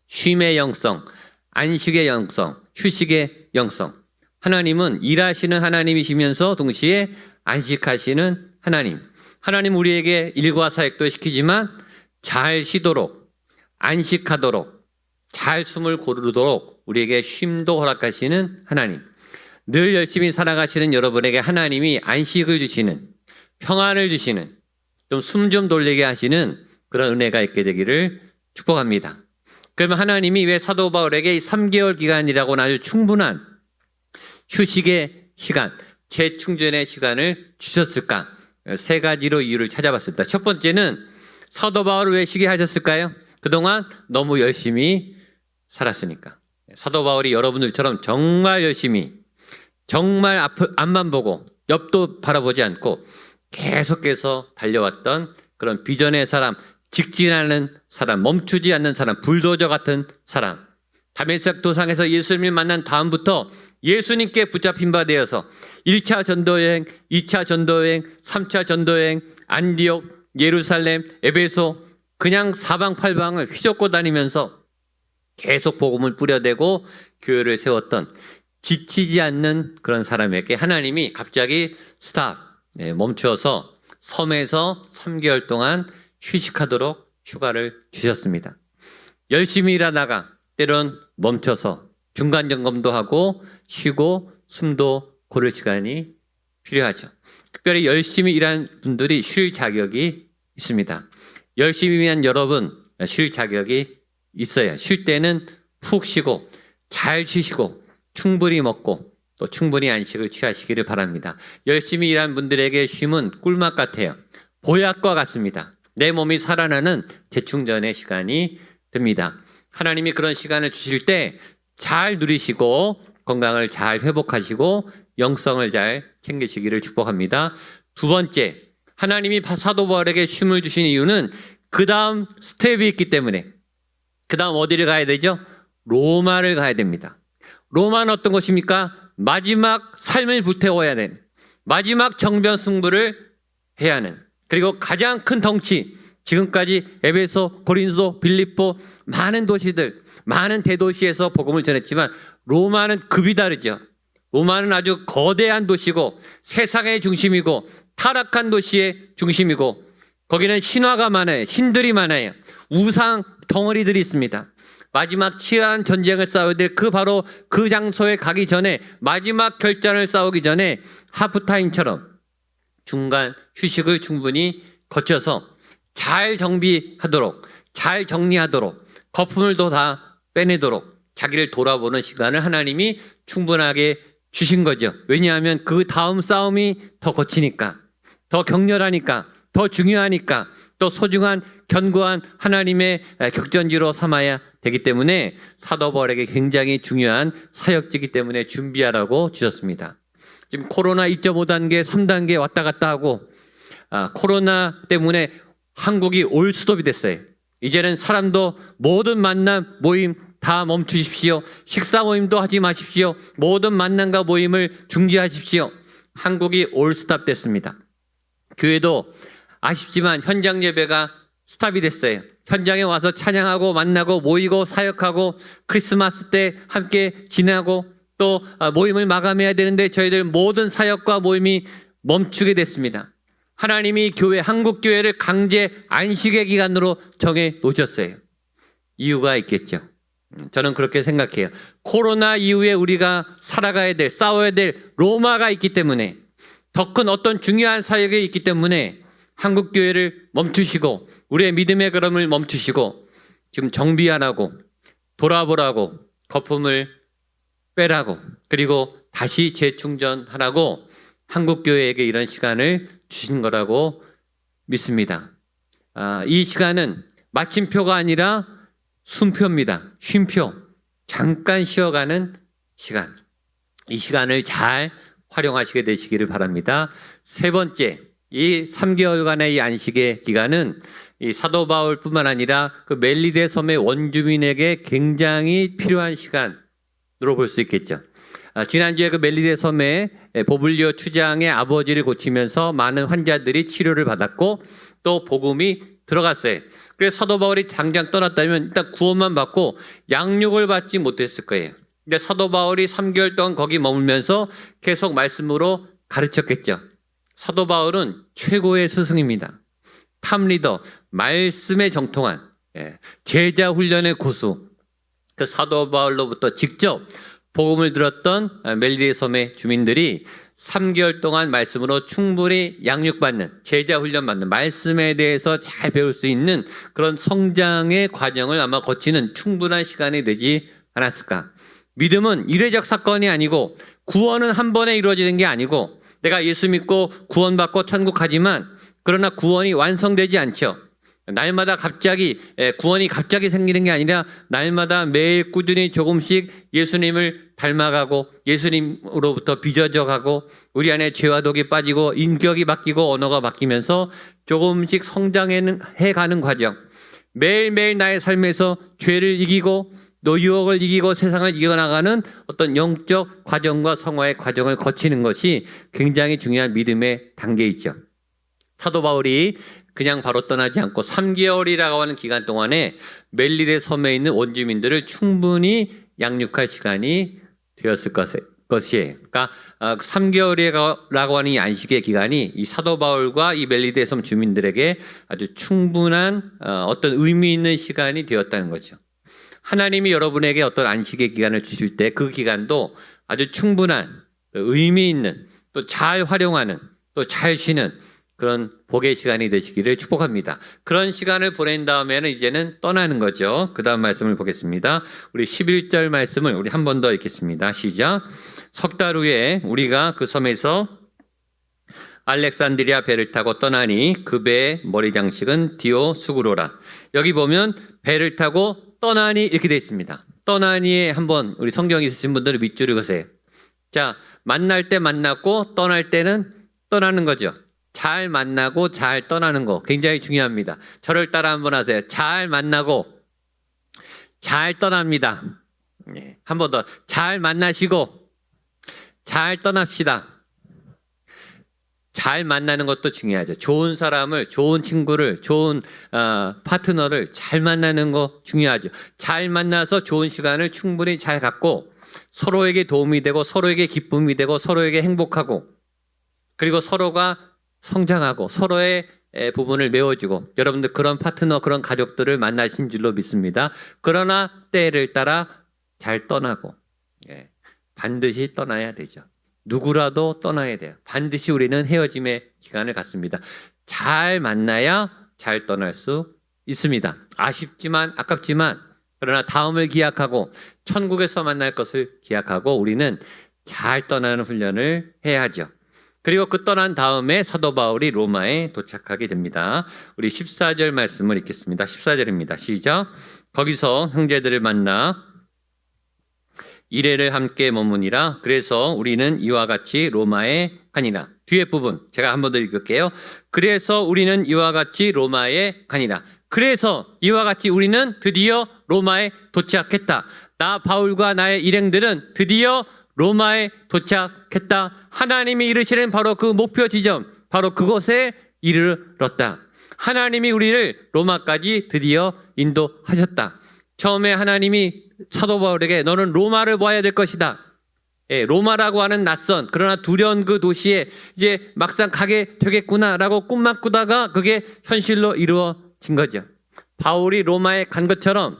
쉼의 영성, 안식의 영성, 휴식의 영성. 하나님은 일하시는 하나님이시면서 동시에 안식하시는 하나님. 하나님 우리에게 일과 사역도 시키지만 잘 쉬도록, 안식하도록, 잘 숨을 고르도록 우리에게 쉼도 허락하시는 하나님. 늘 열심히 살아가시는 여러분에게 하나님이 안식을 주시는, 평안을 주시는, 좀 숨 좀 돌리게 하시는 그런 은혜가 있게 되기를 축복합니다. 그러면 하나님이 왜 사도 바울에게 3개월 기간이라고는 아주 충분한 휴식의 시간, 재충전의 시간을 주셨을까? 세 가지로 이유를 찾아봤습니다. 첫 번째는 사도 바울을 왜 쉬게 하셨을까요? 그동안 너무 열심히 살았으니까. 사도 바울이 여러분들처럼 정말 열심히, 정말 앞만 보고 옆도 바라보지 않고 계속해서 달려왔던 그런 비전의 사람, 직진하는 사람, 멈추지 않는 사람, 불도저 같은 사람. 다메섹 도상에서 예수님을 만난 다음부터 예수님께 붙잡힌 바 되어서 1차 전도여행, 2차 전도여행, 3차 전도여행, 안디옥, 예루살렘, 에베소 그냥 사방팔방을 휘젓고 다니면서 계속 복음을 뿌려대고 교회를 세웠던 지치지 않는 그런 사람에게 하나님이 갑자기 멈추어서 섬에서 3개월 동안 휴식하도록 휴가를 주셨습니다. 열심히 일하다가 때론 멈춰서 중간 점검도 하고 쉬고 숨도 고를 시간이 필요하죠. 특별히 열심히 일한 분들이 쉴 자격이 있습니다. 열심히 일한 여러분 쉴 자격이 있어요. 쉴 때는 푹 쉬고 잘 쉬시고 충분히 먹고 또 충분히 안식을 취하시기를 바랍니다. 열심히 일한 분들에게 쉼은 꿀맛 같아요. 보약과 같습니다. 내 몸이 살아나는 재충전의 시간이 됩니다. 하나님이 그런 시간을 주실 때 잘 누리시고 건강을 잘 회복하시고 영성을 잘 챙기시기를 축복합니다. 두 번째, 하나님이 사도 바울에게 쉼을 주신 이유는 그 다음 스텝이 있기 때문에. 그 다음 어디를 가야 되죠? 로마를 가야 됩니다. 로마는 어떤 곳입니까? 마지막 삶을 불태워야 되는, 마지막 정변 승부를 해야 하는, 그리고 가장 큰 덩치, 지금까지 에베소, 고린도, 빌립보 많은 도시들, 많은 대도시에서 복음을 전했지만 로마는 급이 다르죠. 로마는 아주 거대한 도시고 세상의 중심이고 타락한 도시의 중심이고 거기는 신화가 많아요. 신들이 많아요. 우상 덩어리들이 있습니다. 마지막 치열한 전쟁을 싸워야 될 바로 그 장소에 가기 전에 마지막 결전을 싸우기 전에 하프타임처럼 중간 휴식을 충분히 거쳐서 잘 정비하도록, 잘 정리하도록, 거품을도 다 빼내도록 자기를 돌아보는 시간을 하나님이 충분하게 주신 거죠. 왜냐하면 그 다음 싸움이 더 거치니까, 더 격렬하니까, 더 중요하니까, 또 소중한 견고한 하나님의 격전지로 삼아야 되기 때문에 사도 바울에게 굉장히 중요한 사역지이기 때문에 준비하라고 주셨습니다. 지금 코로나 2.5 단계, 3단계 왔다 갔다 하고 코로나 때문에 한국이 올스톱이 됐어요. 이제는 사람도 모든 만남, 모임 다 멈추십시오. 식사 모임도 하지 마십시오. 모든 만남과 모임을 중지하십시오. 한국이 올스톱 됐습니다. 교회도 아쉽지만 현장 예배가 스탑이 됐어요. 현장에 와서 찬양하고 만나고 모이고 사역하고 크리스마스 때 함께 지나고 또 모임을 마감해야 되는데 저희들 모든 사역과 모임이 멈추게 됐습니다. 하나님이 교회, 한국 교회를 강제 안식의 기간으로 정해 놓으셨어요. 이유가 있겠죠. 저는 그렇게 생각해요. 코로나 이후에 우리가 살아가야 될, 싸워야 될 로마가 있기 때문에, 더 큰 어떤 중요한 사역이 있기 때문에 한국 교회를 멈추시고 우리의 믿음의 걸음을 멈추시고 지금 정비 안 하고 돌아보라고, 거품을 빼라고, 그리고 다시 재충전하라고 한국 교회에게 이런 시간을 주신 거라고 믿습니다. 이 시간은 마침표가 아니라 숨표입니다. 쉼표. 잠깐 쉬어가는 시간. 이 시간을 잘 활용하시게 되시기를 바랍니다. 세 번째, 이 3개월간의 이 안식의 기간은 이 사도 바울뿐만 아니라 그 멜리데 섬의 원주민에게 굉장히 필요한 시간으로 볼 수 있겠죠. 지난주에 그 멜리데 섬에 보블리오 추장의 아버지를 고치면서 많은 환자들이 치료를 받았고 또 복음이 들어갔어요. 그래서 사도 바울이 당장 떠났다면 일단 구원만 받고 양육을 받지 못했을 거예요. 근데 사도 바울이 3개월 동안 거기 머물면서 계속 말씀으로 가르쳤겠죠. 사도 바울은 최고의 스승입니다. 탑리더, 말씀에 정통한 제자 훈련의 고수. 그 사도 바울로부터 직접 복음을 들었던 멜리데 섬의 주민들이 3개월 동안 말씀으로 충분히 양육받는, 제자 훈련받는, 말씀에 대해서 잘 배울 수 있는 그런 성장의 과정을 아마 거치는 충분한 시간이 되지 않았을까. 믿음은 이례적 사건이 아니고 구원은 한 번에 이루어지는 게 아니고 내가 예수 믿고 구원받고 천국 가지만 그러나 구원이 완성되지 않죠. 날마다 갑자기 구원이 갑자기 생기는 게 아니라 날마다 매일 꾸준히 조금씩 예수님을 닮아가고 예수님으로부터 빚어져가고 우리 안에 죄와 독이 빠지고 인격이 바뀌고 언어가 바뀌면서 조금씩 성장해가는 과정. 매일매일 나의 삶에서 죄를 이기고 또 유혹을 이기고 세상을 이겨나가는 어떤 영적 과정과 성화의 과정을 거치는 것이 굉장히 중요한 믿음의 단계이죠. 사도 바울이 그냥 바로 떠나지 않고 3개월이라고 하는 기간 동안에 멜리데 섬에 있는 원주민들을 충분히 양육할 시간이 되었을 것이에요. 그러니까 3개월이라고 하는 이 안식의 기간이 이 사도 바울과 이 멜리데 섬 주민들에게 아주 충분한 어떤 의미 있는 시간이 되었다는 거죠. 하나님이 여러분에게 어떤 안식의 기간을 주실 때 그 기간도 아주 충분한 의미 있는 또 잘 활용하는 또 잘 쉬는 그런 복의 시간이 되시기를 축복합니다. 그런 시간을 보낸 다음에는 이제는 떠나는 거죠. 그 다음 말씀을 보겠습니다. 우리 11절 말씀을 우리 한 번 더 읽겠습니다. 시작. 석 달 후에 우리가 그 섬에서 알렉산드리아 배를 타고 떠나니 그 배의 머리 장식은 디오수구로라. 여기 보면 배를 타고 떠나니 이렇게 되어 있습니다. 떠나니에 한번 우리 성경이 있으신 분들은 밑줄 읽으세요. 자, 만날 때 만났고 떠날 때는 떠나는 거죠. 잘 만나고 잘 떠나는 거 굉장히 중요합니다. 저를 따라 한번 하세요. 잘 만나고 잘 떠납니다. 한 번 더. 잘 만나시고 잘 떠납시다. 잘 만나는 것도 중요하죠. 좋은 사람을, 좋은 친구를, 좋은 파트너를 잘 만나는 거 중요하죠. 잘 만나서 좋은 시간을 충분히 잘 갖고 서로에게 도움이 되고 서로에게 기쁨이 되고 서로에게 행복하고 그리고 서로가 성장하고 서로의 부분을 메워주고 여러분들 그런 파트너, 그런 가족들을 만나신 줄로 믿습니다. 그러나 때를 따라 잘 떠나고 반드시 떠나야 되죠. 누구라도 떠나야 돼요. 반드시 우리는 헤어짐의 기간을 갖습니다. 잘 만나야 잘 떠날 수 있습니다. 아쉽지만 아깝지만 그러나 다음을 기약하고 천국에서 만날 것을 기약하고 우리는 잘 떠나는 훈련을 해야죠. 그리고 그 떠난 다음에 사도 바울이 로마에 도착하게 됩니다. 우리 14절 말씀을 읽겠습니다. 14절입니다. 시작. 거기서 형제들을 만나 이래를 함께 머무니라. 그래서 우리는 이와 같이 로마에 가니라. 뒤에 부분 제가 한 번 더 읽을게요. 그래서 우리는 이와 같이 로마에 가니라. 그래서 이와 같이 우리는 드디어 로마에 도착했다. 나 바울과 나의 일행들은 드디어 로마에 도착했다. 하나님이 이르시는 바로 그 목표 지점, 바로 그곳에 이르렀다. 하나님이 우리를 로마까지 드디어 인도하셨다. 처음에 하나님이 사도 바울에게 너는 로마를 봐야 될 것이다. 로마라고 하는 낯선 그러나 두려운 그 도시에 이제 막상 가게 되겠구나라고 꿈만 꾸다가 그게 현실로 이루어진 거죠. 바울이 로마에 간 것처럼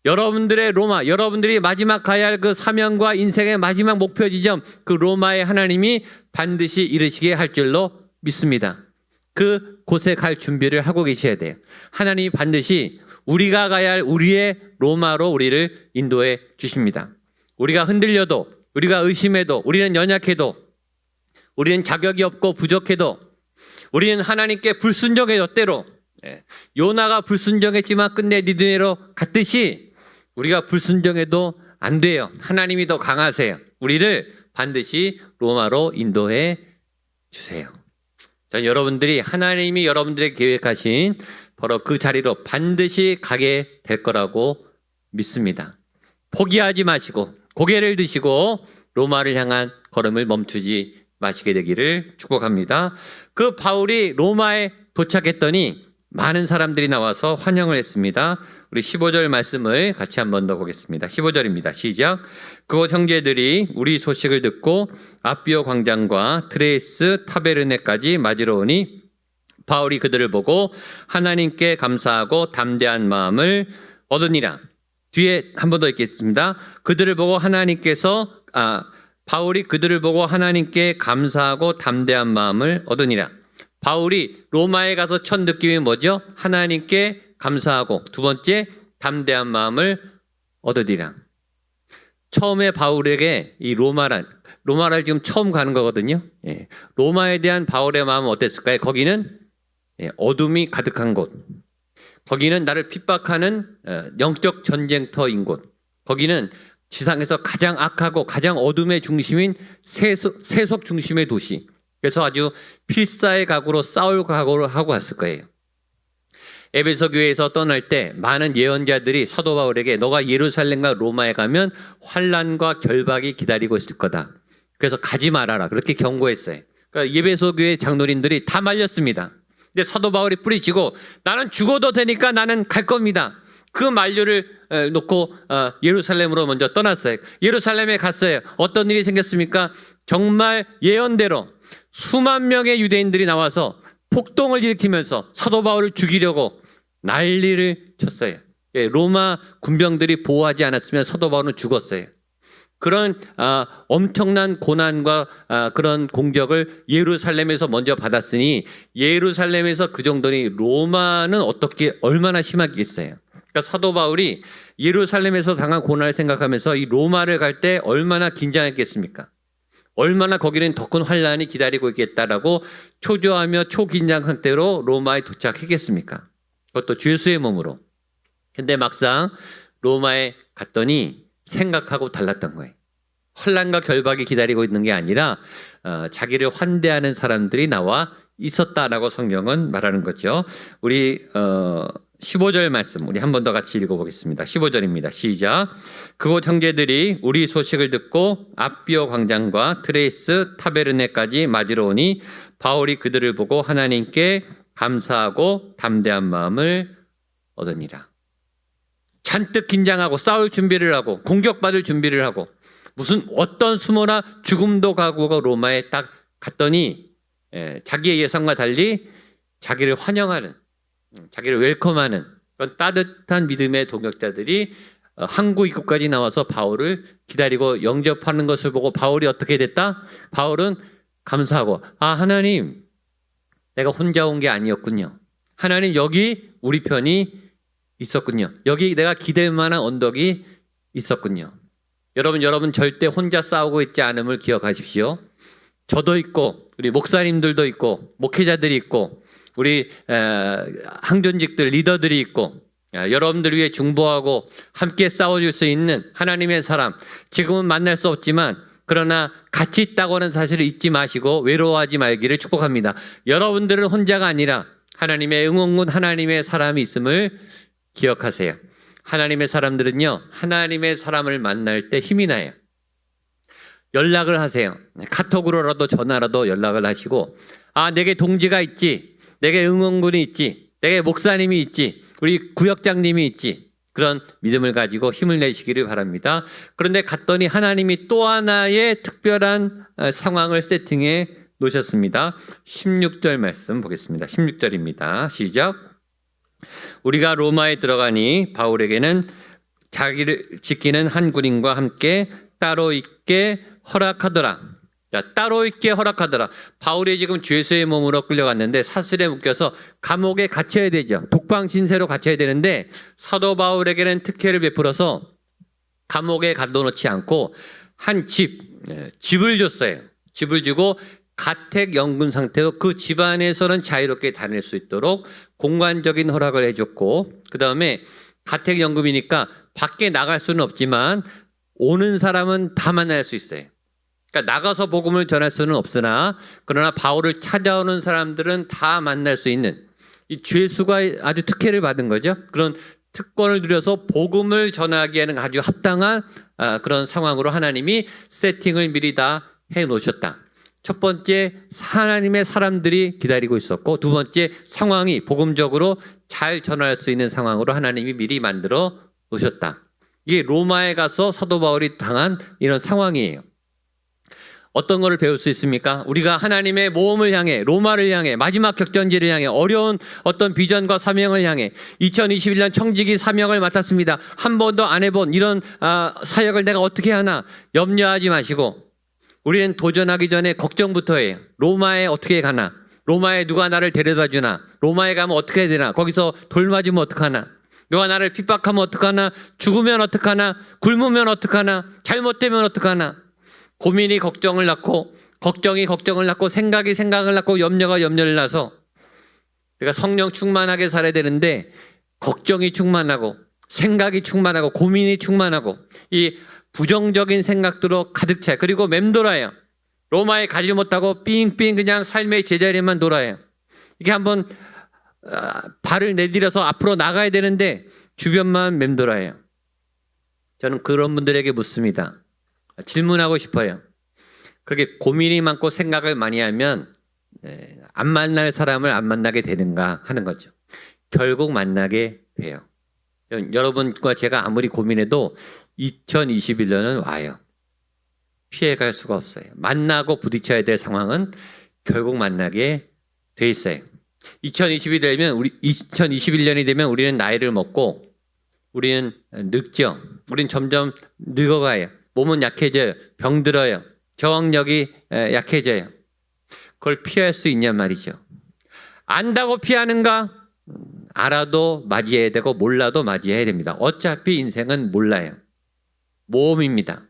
여러분들의 로마, 여러분들이 마지막 가야 할 그 사명과 인생의 마지막 목표 지점, 그 로마에 하나님이 반드시 이르시게 할 줄로 믿습니다. 그 곳에 갈 준비를 하고 계셔야 돼요. 하나님이 반드시 우리가 가야 할 우리의 로마로 우리를 인도해 주십니다. 우리가 흔들려도, 우리가 의심해도, 우리는 연약해도, 우리는 자격이 없고 부족해도, 우리는 하나님께 불순종해도 때로 요나가 불순종했지만 끝내 니느웨로 갔듯이 우리가 불순종해도 안 돼요. 하나님이 더 강하세요. 우리를 반드시 로마로 인도해 주세요. 전 여러분들이 하나님이 여러분들에게 계획하신 바로 그 자리로 반드시 가게 될 거라고 믿습니다. 포기하지 마시고 고개를 드시고 로마를 향한 걸음을 멈추지 마시게 되기를 축복합니다. 그 바울이 로마에 도착했더니 많은 사람들이 나와서 환영을 했습니다. 우리 15절 말씀을 같이 한 번 더 보겠습니다. 15절입니다. 시작. 그곳 형제들이 우리 소식을 듣고 아비오 광장과 트레이스 타베르네까지 맞으러 오니 바울이 그들을 보고 하나님께 감사하고 담대한 마음을 얻으니라. 뒤에 한 번 더 읽겠습니다. 바울이 그들을 보고 하나님께 감사하고 담대한 마음을 얻으니라. 바울이 로마에 가서 첫 느낌이 뭐죠? 하나님께 감사하고 두 번째 담대한 마음을 얻으리라. 처음에 바울에게 이 로마를 지금 처음 가는 거거든요. 로마에 대한 바울의 마음은 어땠을까요? 거기는 어둠이 가득한 곳. 거기는 나를 핍박하는 영적 전쟁터인 곳. 거기는 지상에서 가장 악하고 가장 어둠의 중심인 세속 중심의 도시. 그래서 아주 필사의 각오로 싸울 각오를 하고 갔을 거예요. 에베소 교회에서 떠날 때 많은 예언자들이 사도 바울에게 너가 예루살렘과 로마에 가면 환난과 결박이 기다리고 있을 거다. 그래서 가지 말아라. 그렇게 경고했어요. 그러니까 에베소 교회 장로님들이 다 말렸습니다. 근데 사도 바울이 뿌리치고 나는 죽어도 되니까 나는 갈 겁니다. 그 만류를 놓고 예루살렘으로 먼저 떠났어요. 예루살렘에 갔어요. 어떤 일이 생겼습니까? 정말 예언대로 수만 명의 유대인들이 나와서 폭동을 일으키면서 사도 바울을 죽이려고 난리를 쳤어요. 로마 군병들이 보호하지 않았으면 사도 바울은 죽었어요. 그런 엄청난 고난과 그런 공격을 예루살렘에서 먼저 받았으니 예루살렘에서 그 정도니 로마는 얼마나 심하겠어요. 그러니까 사도 바울이 예루살렘에서 당한 고난을 생각하면서 이 로마를 갈 때 얼마나 긴장했겠습니까? 얼마나 거기는 더 큰 환란이 기다리고 있겠다라고 초조하며 초긴장 상태로 로마에 도착했겠습니까? 그것도 죄수의 몸으로. 근데 막상 로마에 갔더니 생각하고 달랐던 거예요. 환란과 결박이 기다리고 있는 게 아니라 자기를 환대하는 사람들이 나와 있었다라고 성경은 말하는 거죠. 우리 15절 말씀 우리 한 번 더 같이 읽어보겠습니다. 15절입니다. 시작. 그곳 형제들이 우리 소식을 듣고 앞비오 광장과 트레이스 타베르네까지 맞으러 오니 바울이 그들을 보고 하나님께 감사하고 담대한 마음을 얻으니라. 잔뜩 긴장하고 싸울 준비를 하고 공격받을 준비를 하고 무슨 어떤 수모나 죽음도 각오가 로마에 딱 갔더니 자기의 예상과 달리 자기를 환영하는, 자기를 웰컴하는 그런 따뜻한 믿음의 동역자들이 항구 입구까지 나와서 바울을 기다리고 영접하는 것을 보고 바울이 어떻게 됐다? 바울은 감사하고, 아, 하나님, 내가 혼자 온 게 아니었군요. 하나님, 여기 우리 편이 있었군요. 여기 내가 기댈 만한 언덕이 있었군요. 여러분 절대 혼자 싸우고 있지 않음을 기억하십시오. 저도 있고 우리 목사님들도 있고 목회자들이 있고 우리 항존직들 리더들이 있고 여러분들 위해 중보하고 함께 싸워줄 수 있는 하나님의 사람, 지금은 만날 수 없지만 그러나 같이 있다고는 사실을 잊지 마시고 외로워하지 말기를 축복합니다. 여러분들은 혼자가 아니라 하나님의 응원군 하나님의 사람이 있음을 기억하세요. 하나님의 사람들은요, 하나님의 사람을 만날 때 힘이 나요. 연락을 하세요. 카톡으로라도 전화라도 연락을 하시고, 아, 내게 동지가 있지, 내게 응원군이 있지, 내게 목사님이 있지, 우리 구역장님이 있지, 그런 믿음을 가지고 힘을 내시기를 바랍니다. 그런데 갔더니 하나님이 또 하나의 특별한 상황을 세팅해 놓으셨습니다. 16절 말씀 보겠습니다. 16절입니다. 시작. 우리가 로마에 들어가니 바울에게는 자기를 지키는 한 군인과 함께 따로 있게 허락하더라. 자, 따로 있게 허락하더라. 바울이 지금 죄수의 몸으로 끌려갔는데 사슬에 묶여서 감옥에 갇혀야 되죠. 독방 신세로 갇혀야 되는데 사도 바울에게는 특혜를 베풀어서 감옥에 가둬놓지 않고 한 집을 줬어요. 집을 주고 가택연금 상태로 그 집 안에서는 자유롭게 다닐 수 있도록 공간적인 허락을 해줬고, 그 다음에 가택연금이니까 밖에 나갈 수는 없지만 오는 사람은 다 만날 수 있어요. 그러니까 나가서 복음을 전할 수는 없으나 그러나 바울을 찾아오는 사람들은 다 만날 수 있는, 이 죄수가 아주 특혜를 받은 거죠. 그런 특권을 누려서 복음을 전하기에는 아주 합당한 그런 상황으로 하나님이 세팅을 미리 다 해놓으셨다. 첫 번째, 하나님의 사람들이 기다리고 있었고, 두 번째, 상황이 복음적으로 잘 전할 수 있는 상황으로 하나님이 미리 만들어 놓으셨다. 이게 로마에 가서 사도 바울이 당한 이런 상황이에요. 어떤 거를 배울 수 있습니까? 우리가 하나님의 모험을 향해, 로마를 향해, 마지막 격전지를 향해, 어려운 어떤 비전과 사명을 향해 2021년 청지기 사명을 맡았습니다. 한 번도 안 해본 이런 사역을 내가 어떻게 하나 염려하지 마시고, 우리는 도전하기 전에 걱정부터 해요. 로마에 어떻게 가나? 로마에 누가 나를 데려다 주나? 로마에 가면 어떻게 해야 되나? 거기서 돌 맞으면 어떡하나? 누가 나를 핍박하면 어떡하나? 죽으면 어떡하나? 굶으면 어떡하나? 잘못되면 어떡하나? 고민이 걱정을 낳고, 걱정이 걱정을 낳고, 생각이 생각을 낳고, 염려가 염려를 낳아서 우리가 성령 충만하게 살아야 되는데 걱정이 충만하고 생각이 충만하고 고민이 충만하고 이 부정적인 생각들로 가득 차요. 그리고 맴돌아요. 로마에 가지 못하고 삥삥 그냥 삶의 제자리만 돌아요. 이게 한번 발을 내디뎌서 앞으로 나가야 되는데 주변만 맴돌아요. 저는 그런 분들에게 묻습니다. 질문하고 싶어요. 그렇게 고민이 많고 생각을 많이 하면 안 만날 사람을 안 만나게 되는가 하는 거죠. 결국 만나게 돼요. 여러분과 제가 아무리 고민해도 2021년은 와요. 피해갈 수가 없어요. 만나고 부딪혀야 될 상황은 결국 만나게 돼 있어요. 2021년이 되면 우리는 나이를 먹고 우리는 늙죠. 우리는 점점 늙어가요. 몸은 약해져요. 병들어요. 저항력이 약해져요. 그걸 피할 수 있냔 말이죠. 안다고 피하는가? 알아도 맞이해야 되고 몰라도 맞이해야 됩니다. 어차피 인생은 몰라요. 모험입니다.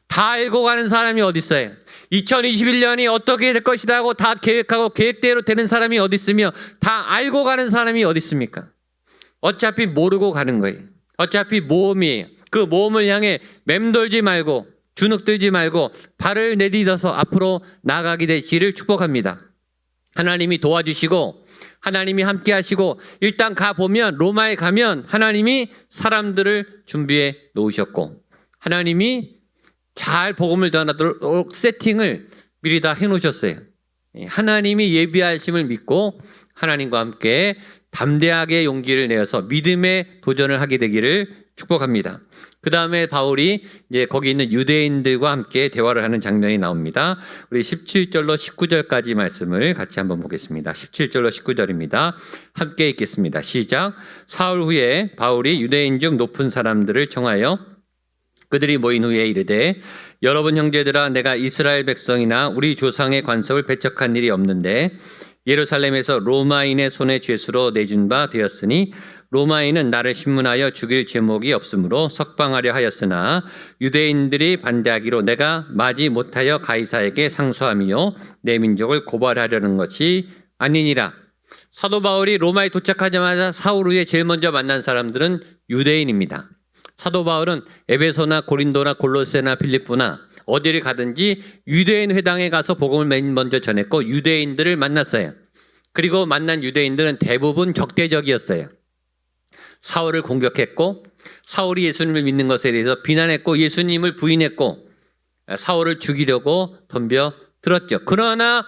다 알고 가는 사람이 어디 있어요? 2021년이 어떻게 될 것이다 하고 다 계획하고 계획대로 되는 사람이 어디 있으며 다 알고 가는 사람이 어디 있습니까? 어차피 모르고 가는 거예요. 어차피 모험이에요. 그 모험을 향해 맴돌지 말고 주눅들지 말고 발을 내딛어서 앞으로 나가게 되시기를 축복합니다. 하나님이 도와주시고 하나님이 함께 하시고 일단 가보면 로마에 가면 하나님이 사람들을 준비해 놓으셨고 하나님이 잘 복음을 전하도록 세팅을 미리 다 해놓으셨어요. 하나님이 예비하심을 믿고 하나님과 함께 담대하게 용기를 내어서 믿음의 도전을 하게 되기를 축복합니다. 그 다음에 바울이 이제 거기 있는 유대인들과 함께 대화를 하는 장면이 나옵니다. 우리 17절로 19절까지 말씀을 같이 한번 보겠습니다. 17절로 19절입니다. 함께 읽겠습니다. 시작. 사흘 후에 바울이 유대인 중 높은 사람들을 청하여 그들이 모인 후에 이르되 여러분 형제들아 내가 이스라엘 백성이나 우리 조상의 관습을 배척한 일이 없는데 예루살렘에서 로마인의 손에 죄수로 내준 바 되었으니 로마인은 나를 신문하여 죽일 제목이 없으므로 석방하려 하였으나 유대인들이 반대하기로 내가 마지 못하여 가이사에게 상소하며 내 민족을 고발하려는 것이 아니니라. 사도 바울이 로마에 도착하자마자 사흘 후에 제일 먼저 만난 사람들은 유대인입니다. 사도 바울은 에베소나 고린도나 골로새나 빌립보나 어디를 가든지 유대인 회당에 가서 복음을 맨 먼저 전했고 유대인들을 만났어요. 그리고 만난 유대인들은 대부분 적대적이었어요. 사울을 공격했고 사울이 예수님을 믿는 것에 대해서 비난했고 예수님을 부인했고 사울을 죽이려고 덤벼들었죠. 그러나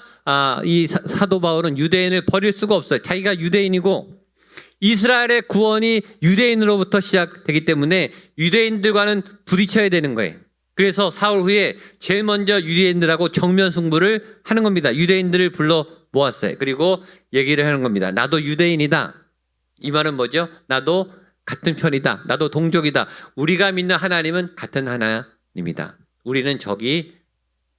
이 사도 바울은 유대인을 버릴 수가 없어요. 자기가 유대인이고 이스라엘의 구원이 유대인으로부터 시작되기 때문에 유대인들과는 부딪혀야 되는 거예요. 그래서 사흘 후에 제일 먼저 유대인들하고 정면 승부를 하는 겁니다. 유대인들을 불러 모았어요. 그리고 얘기를 하는 겁니다. 나도 유대인이다. 이 말은 뭐죠? 나도 같은 편이다. 나도 동족이다. 우리가 믿는 하나님은 같은 하나님이다. 우리는 적이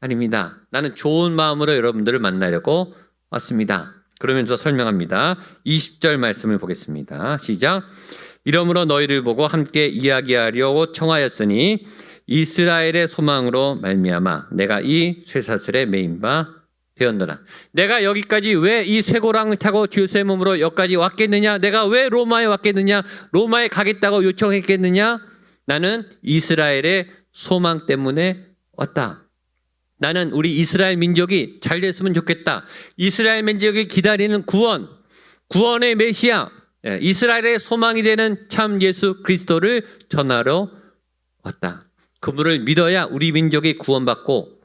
아닙니다. 나는 좋은 마음으로 여러분들을 만나려고 왔습니다. 그러면서 설명합니다. 20절 말씀을 보겠습니다. 시작. 이러므로 너희를 보고 함께 이야기하려고 청하였으니 이스라엘의 소망으로 말미암아 내가 이 쇠사슬에 매인 바 되었노라. 내가 여기까지 왜 이 쇠고랑을 타고 주의 몸으로 여기까지 왔겠느냐? 내가 왜 로마에 왔겠느냐? 로마에 가겠다고 요청했겠느냐? 나는 이스라엘의 소망 때문에 왔다. 나는 우리 이스라엘 민족이 잘 됐으면 좋겠다. 이스라엘 민족이 기다리는 구원의 메시아, 이스라엘의 소망이 되는 참 예수 그리스도를 전하러 왔다. 그분을 믿어야 우리 민족이 구원받고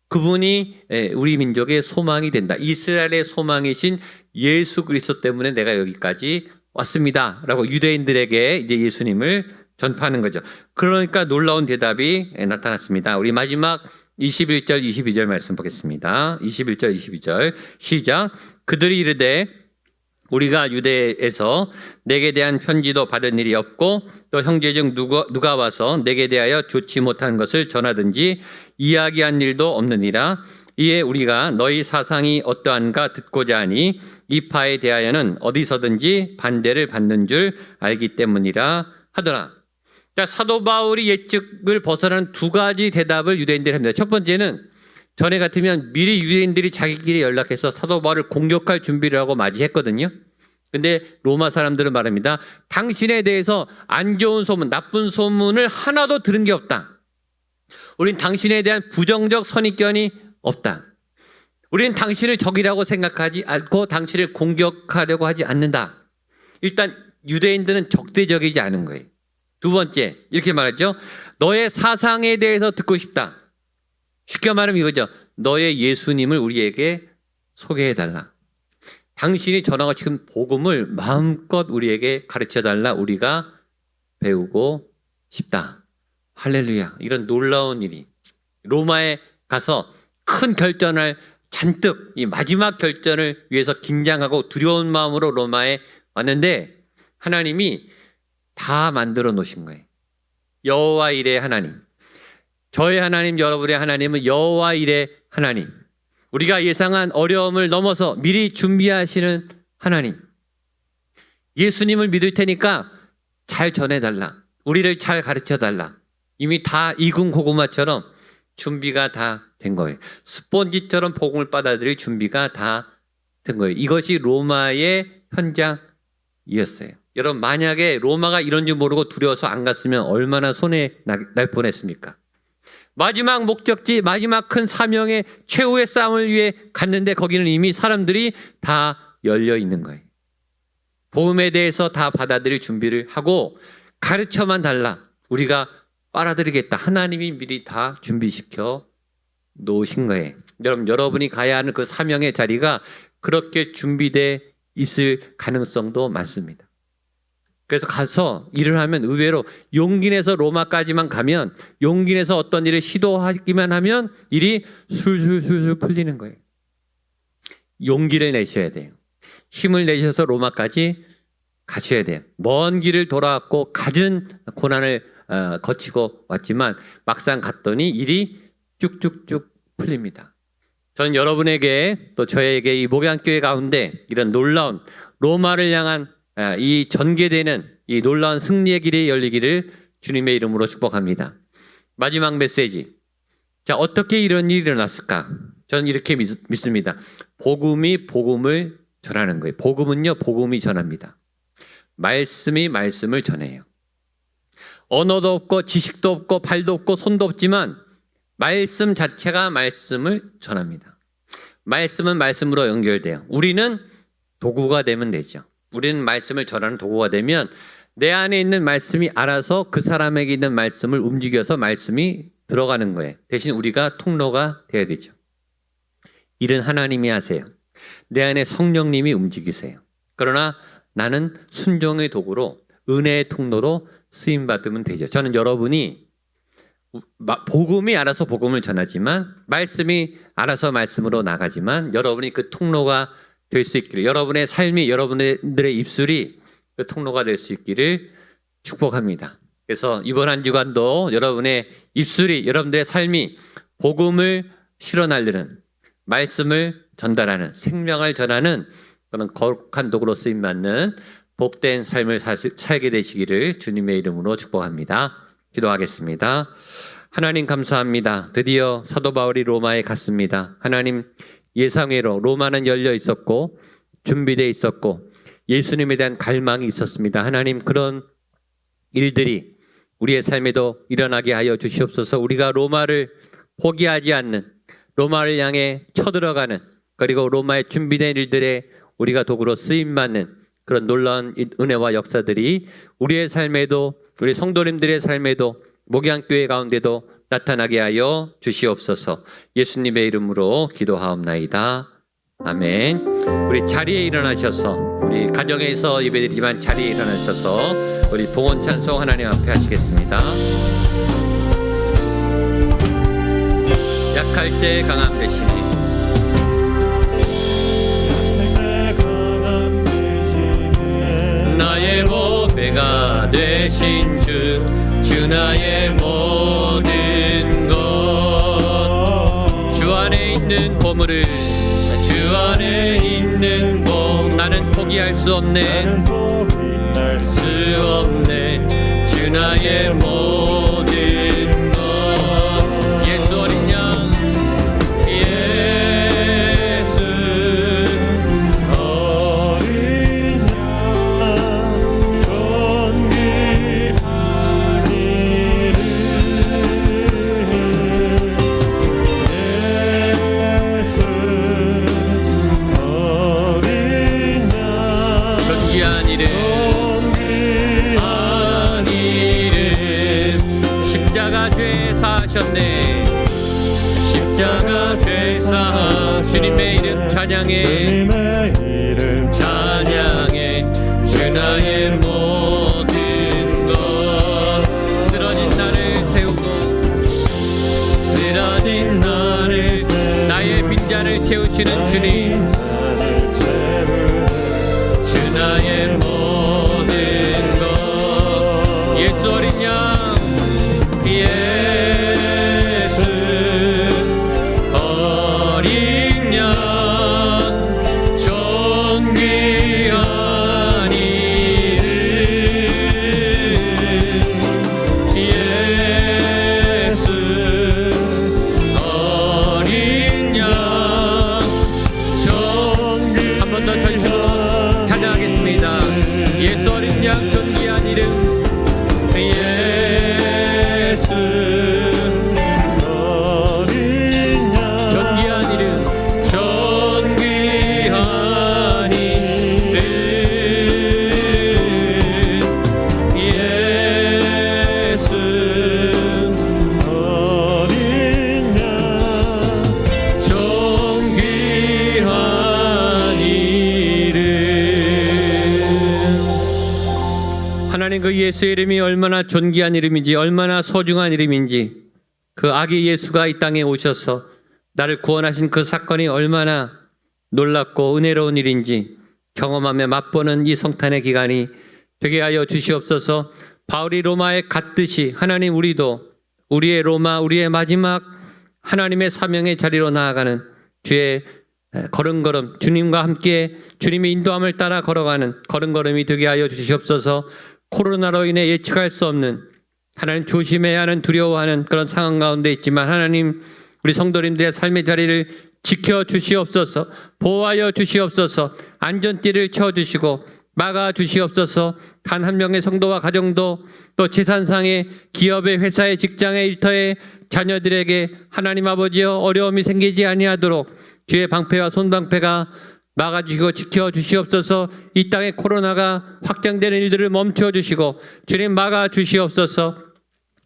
그분이 우리 민족의 소망이 된다. 이스라엘의 소망이신 예수 그리스도 때문에 내가 여기까지 왔습니다. 라고 유대인들에게 이제 예수님을 전파하는 거죠. 그러니까 놀라운 대답이 나타났습니다. 우리 마지막 21절, 22절 말씀 보겠습니다. 21절, 22절 시작. 그들이 이르되 우리가 유대에서 내게 대한 편지도 받은 일이 없고 또 형제 중 누가 와서 내게 대하여 좋지 못한 것을 전하든지 이야기한 일도 없느니라. 이에 우리가 너희 사상이 어떠한가 듣고자 하니 이 파에 대하여는 어디서든지 반대를 받는 줄 알기 때문이라 하더라. 자, 사도 바울이 예측을 벗어나는 두 가지 대답을 유대인들이 합니다. 첫 번째는 전에 같으면 미리 유대인들이 자기끼리 연락해서 사도 바울을 공격할 준비를 하고 맞이했거든요. 근데 로마 사람들은 말합니다. 당신에 대해서 안 좋은 소문, 나쁜 소문을 하나도 들은 게 없다. 우린 당신에 대한 부정적 선입견이 없다. 우리는 당신을 적이라고 생각하지 않고 당신을 공격하려고 하지 않는다. 일단 유대인들은 적대적이지 않은 거예요. 두 번째, 이렇게 말하죠. 너의 사상에 대해서 듣고 싶다. 쉽게 말하면 이거죠. 너의 예수님을 우리에게 소개해달라. 당신이 전하고 지금 복음을 마음껏 우리에게 가르쳐달라. 우리가 배우고 싶다. 할렐루야. 이런 놀라운 일이 로마에 가서 큰 결전을 잔뜩 이 마지막 결전을 위해서 긴장하고 두려운 마음으로 로마에 왔는데 하나님이 다 만들어 놓으신 거예요. 여호와 일의 하나님. 저의 하나님, 여러분의 하나님은 여호와 일의 하나님. 우리가 예상한 어려움을 넘어서 미리 준비하시는 하나님. 예수님을 믿을 테니까 잘 전해달라. 우리를 잘 가르쳐달라. 이미 다 익은 고구마처럼 준비가 다 된 거예요. 스폰지처럼 복음을 받아들일 준비가 다 된 거예요. 이것이 로마의 현장이었어요. 여러분, 만약에 로마가 이런 줄 모르고 두려워서 안 갔으면 얼마나 손해 날 뻔했습니까? 마지막 목적지, 마지막 큰 사명의 최후의 싸움을 위해 갔는데 거기는 이미 사람들이 다 열려 있는 거예요. 복음에 대해서 다 받아들일 준비를 하고 가르쳐만 달라. 우리가 빨아들이겠다. 하나님이 미리 다 준비시켜 놓으신 거예요. 여러분, 여러분이 가야 하는 그 사명의 자리가 그렇게 준비되어 있을 가능성도 많습니다. 그래서 가서 일을 하면 의외로 용기 내서 로마까지만 가면, 용기 내서 어떤 일을 시도하기만 하면 일이 술술술술 풀리는 거예요. 용기를 내셔야 돼요. 힘을 내셔서 로마까지 가셔야 돼요. 먼 길을 돌아왔고 갖은 고난을 거치고 왔지만 막상 갔더니 일이 쭉쭉쭉 풀립니다. 저는 여러분에게 또 저에게 이 목양교회 가운데 이런 놀라운 로마를 향한 이 전개되는 이 놀라운 승리의 길이 열리기를 주님의 이름으로 축복합니다. 마지막 메시지. 자, 어떻게 이런 일이 일어났을까? 저는 이렇게 믿습니다. 복음이 복음을 전하는 거예요. 복음은요, 복음이 전합니다. 말씀이 말씀을 전해요. 언어도 없고 지식도 없고 발도 없고 손도 없지만 말씀 자체가 말씀을 전합니다. 말씀은 말씀으로 연결돼요. 우리는 도구가 되면 되죠. 우리는 말씀을 전하는 도구가 되면 내 안에 있는 말씀이 알아서 그 사람에게 있는 말씀을 움직여서 말씀이 들어가는 거예요. 대신 우리가 통로가 돼야 되죠. 일은 하나님이 하세요. 내 안에 성령님이 움직이세요. 그러나 나는 순종의 도구로, 은혜의 통로로 쓰임받으면 되죠. 저는 여러분이 복음이 알아서 복음을 전하지만 말씀이 알아서 말씀으로 나가지만 여러분이 그 통로가 될 수 있기를, 여러분의 삶이, 여러분들의 입술이 그 통로가 될 수 있기를 축복합니다. 그래서 이번 한 주간도 여러분의 입술이, 여러분들의 삶이 복음을 실어날리는, 말씀을 전달하는, 생명을 전하는 그런 거룩한 도구로 쓰임받는 복된 삶을 살게 되시기를 주님의 이름으로 축복합니다. 기도하겠습니다. 하나님 감사합니다. 드디어 사도 바울이 로마에 갔습니다. 하나님, 예상외로 로마는 열려 있었고 준비되어 있었고 예수님에 대한 갈망이 있었습니다. 하나님, 그런 일들이 우리의 삶에도 일어나게 하여 주시옵소서. 우리가 로마를 포기하지 않는, 로마를 향해 쳐들어가는, 그리고 로마에 준비된 일들에 우리가 도구로 쓰임받는 그런 놀라운 은혜와 역사들이 우리의 삶에도, 우리 성도님들의 삶에도, 목양교회 가운데도 나타나게 하여 주시옵소서. 예수님의 이름으로 기도하옵나이다. 아멘. 우리 자리에 일어나셔서, 우리 가정에서 예배드리지만 자리에 일어나셔서 우리 봉헌 찬송 하나님 앞에 하시겠습니다. 약할 때 강함 되시니 나의 보배가 되신 주, 주 나의 모든 것, 주 안에 있는 보물을, 주 안에 있는 복, 나는 포기할 수 없네, 수 없네, 주 나의 모든 것. 예수 어린 양, 예수 어린 양, 존귀한 이름, 예수 어린 양, 존귀한 이름, 십자가 죄 사하셨네, 십자가 죄 사하, 주님의 이름 찬양해, 찬양해, 주 나의 모든 것. 쓰러진 나를 세우고, 쓰러진 나를, 나의 빈잔을 채우시는 주님, 주 나의 모든 것. 예수 어린 양, 예수 어린 양, 존귀한 이름, 예수 어린 양, 한 번 더 전심으로 찬양하겠습니다. 하나님 그 예수의 이름이 얼마나 존귀한 이름인지 얼마나 소중한 이름인지 그 아기 예수가 이 땅에 오셔서 나를 구원하신 그 사건이 얼마나 놀랍고 은혜로운 일인지 경험하며 맛보는 이 성탄의 기간이 되게 하여 주시옵소서. 바울이 로마에 갔듯이 하나님 우리도 우리의 로마 우리의 마지막 하나님의 사명의 자리로 나아가는 주의 걸음걸음 주님과 함께 주님의 인도함을 따라 걸어가는 걸음걸음이 되게 하여 주시옵소서. 코로나로 인해 예측할 수 없는 하나님 조심해야 하는 두려워하는 그런 상황 가운데 있지만 하나님 우리 성도님들의 삶의 자리를 지켜 주시옵소서. 보호하여 주시옵소서. 안전띠를 쳐주시고 막아 주시옵소서. 단 한 명의 성도와 가정도 또 재산상의 기업의 회사의 직장의 일터의 자녀들에게 하나님 아버지여 어려움이 생기지 아니하도록 주의 방패와 손방패가 막아주시고 지켜주시옵소서. 이 땅에 코로나가 확장되는 일들을 멈춰주시고 주님 막아주시옵소서.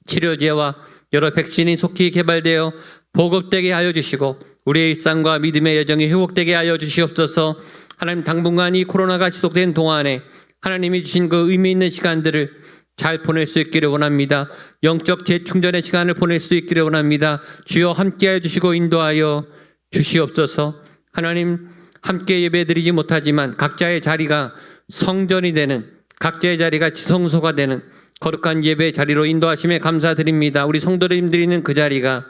치료제와 여러 백신이 속히 개발되어 보급되게 하여 주시고 우리의 일상과 믿음의 여정이 회복되게 하여 주시옵소서. 하나님 당분간 이 코로나가 지속된 동안에 하나님이 주신 그 의미 있는 시간들을 잘 보낼 수 있기를 원합니다. 영적 재충전의 시간을 보낼 수 있기를 원합니다. 주여 함께하여 주시고 인도하여 주시옵소서. 하나님 함께 예배드리지 못하지만 각자의 자리가 성전이 되는 각자의 자리가 지성소가 되는 거룩한 예배의 자리로 인도하심에 감사드립니다. 우리 성도님들이 있는 그 자리가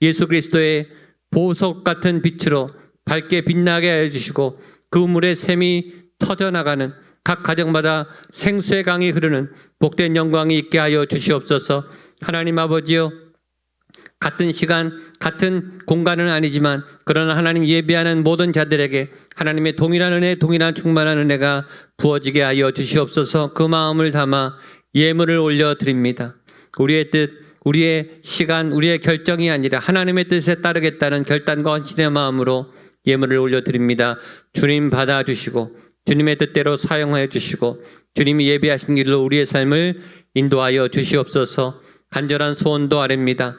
예수 그리스도의 보석 같은 빛으로 밝게 빛나게 하여 주시고 그 우물의 샘이 터져나가는 각 가정마다 생수의 강이 흐르는 복된 영광이 있게 하여 주시옵소서. 하나님 아버지여 같은 시간 같은 공간은 아니지만 그러나 하나님 예배하는 모든 자들에게 하나님의 동일한 은혜 동일한 충만한 은혜가 부어지게 하여 주시옵소서. 그 마음을 담아 예물을 올려드립니다. 우리의 뜻 우리의 시간 우리의 결정이 아니라 하나님의 뜻에 따르겠다는 결단과 헌신의 마음으로 예물을 올려드립니다. 주님 받아주시고 주님의 뜻대로 사용하여 주시고 주님이 예비하신 길로 우리의 삶을 인도하여 주시옵소서. 간절한 소원도 아뢰입니다.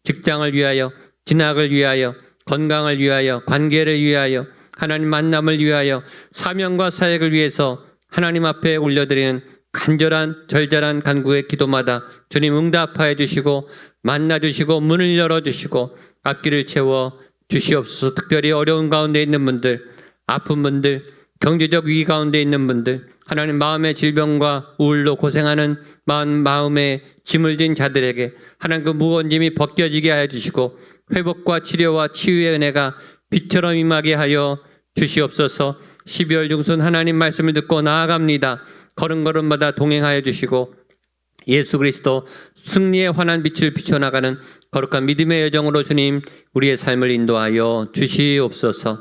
직장을 위하여 진학을 위하여 건강을 위하여 관계를 위하여 하나님 만남을 위하여 사명과 사역을 위해서 하나님 앞에 올려드리는 간절한 절절한 간구의 기도마다 주님 응답하여 주시고 만나 주시고 문을 열어 주시고 앞길을 채워 주시옵소서. 특별히 어려운 가운데 있는 분들 아픈 분들 경제적 위기 가운데 있는 분들 하나님 마음의 질병과 우울로 고생하는 마음에 짐을 진 자들에게 하나님 그 무거운 짐이 벗겨지게 하여 주시고 회복과 치료와 치유의 은혜가 빛처럼 임하게 하여 주시옵소서. 12월 중순 하나님 말씀을 듣고 나아갑니다. 걸음걸음마다 동행하여 주시고 예수 그리스도 승리의 환한 빛을 비춰나가는 거룩한 믿음의 여정으로 주님 우리의 삶을 인도하여 주시옵소서.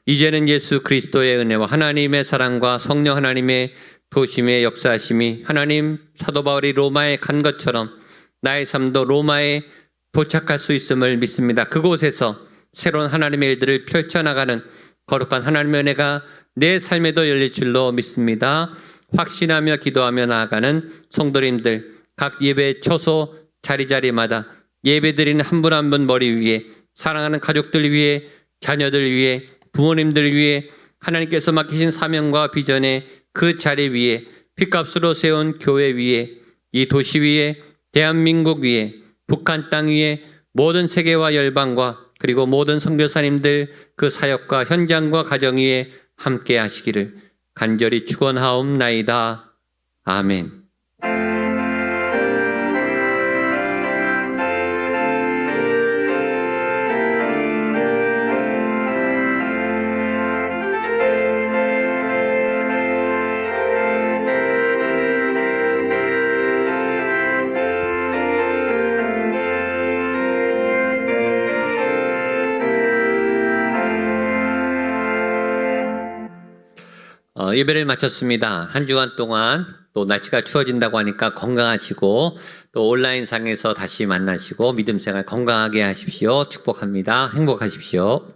이제는 예수 그리스도의 은혜와 하나님의 사랑과 성령 하나님의 도심의 역사하심이 하나님 사도 바울이 로마에 간 것처럼 나의 삶도 로마에 도착할 수 있음을 믿습니다. 그곳에서 새로운 하나님의 일들을 펼쳐나가는 거룩한 하나님의 은혜가 내 삶에도 열릴 줄로 믿습니다. 확신하며 기도하며 나아가는 성도님들 각 예배 처소 자리자리마다 예배드리는 한 분 한 분 머리 위에 사랑하는 가족들 위에 자녀들 위에 부모님들 위해 하나님께서 맡기신 사명과 비전의 그 자리 위에 핏값으로 세운 교회 위에 이 도시 위에 대한민국 위에 북한 땅 위에 모든 세계와 열방과 그리고 모든 선교사님들 그 사역과 현장과 가정 위에 함께 하시기를 간절히 축원하옵나이다. 아멘. 예배를 마쳤습니다. 한 주간 동안 또 날씨가 추워진다고 하니까 건강하시고 또 온라인상에서 다시 만나시고 믿음 생활 건강하게 하십시오. 축복합니다. 행복하십시오.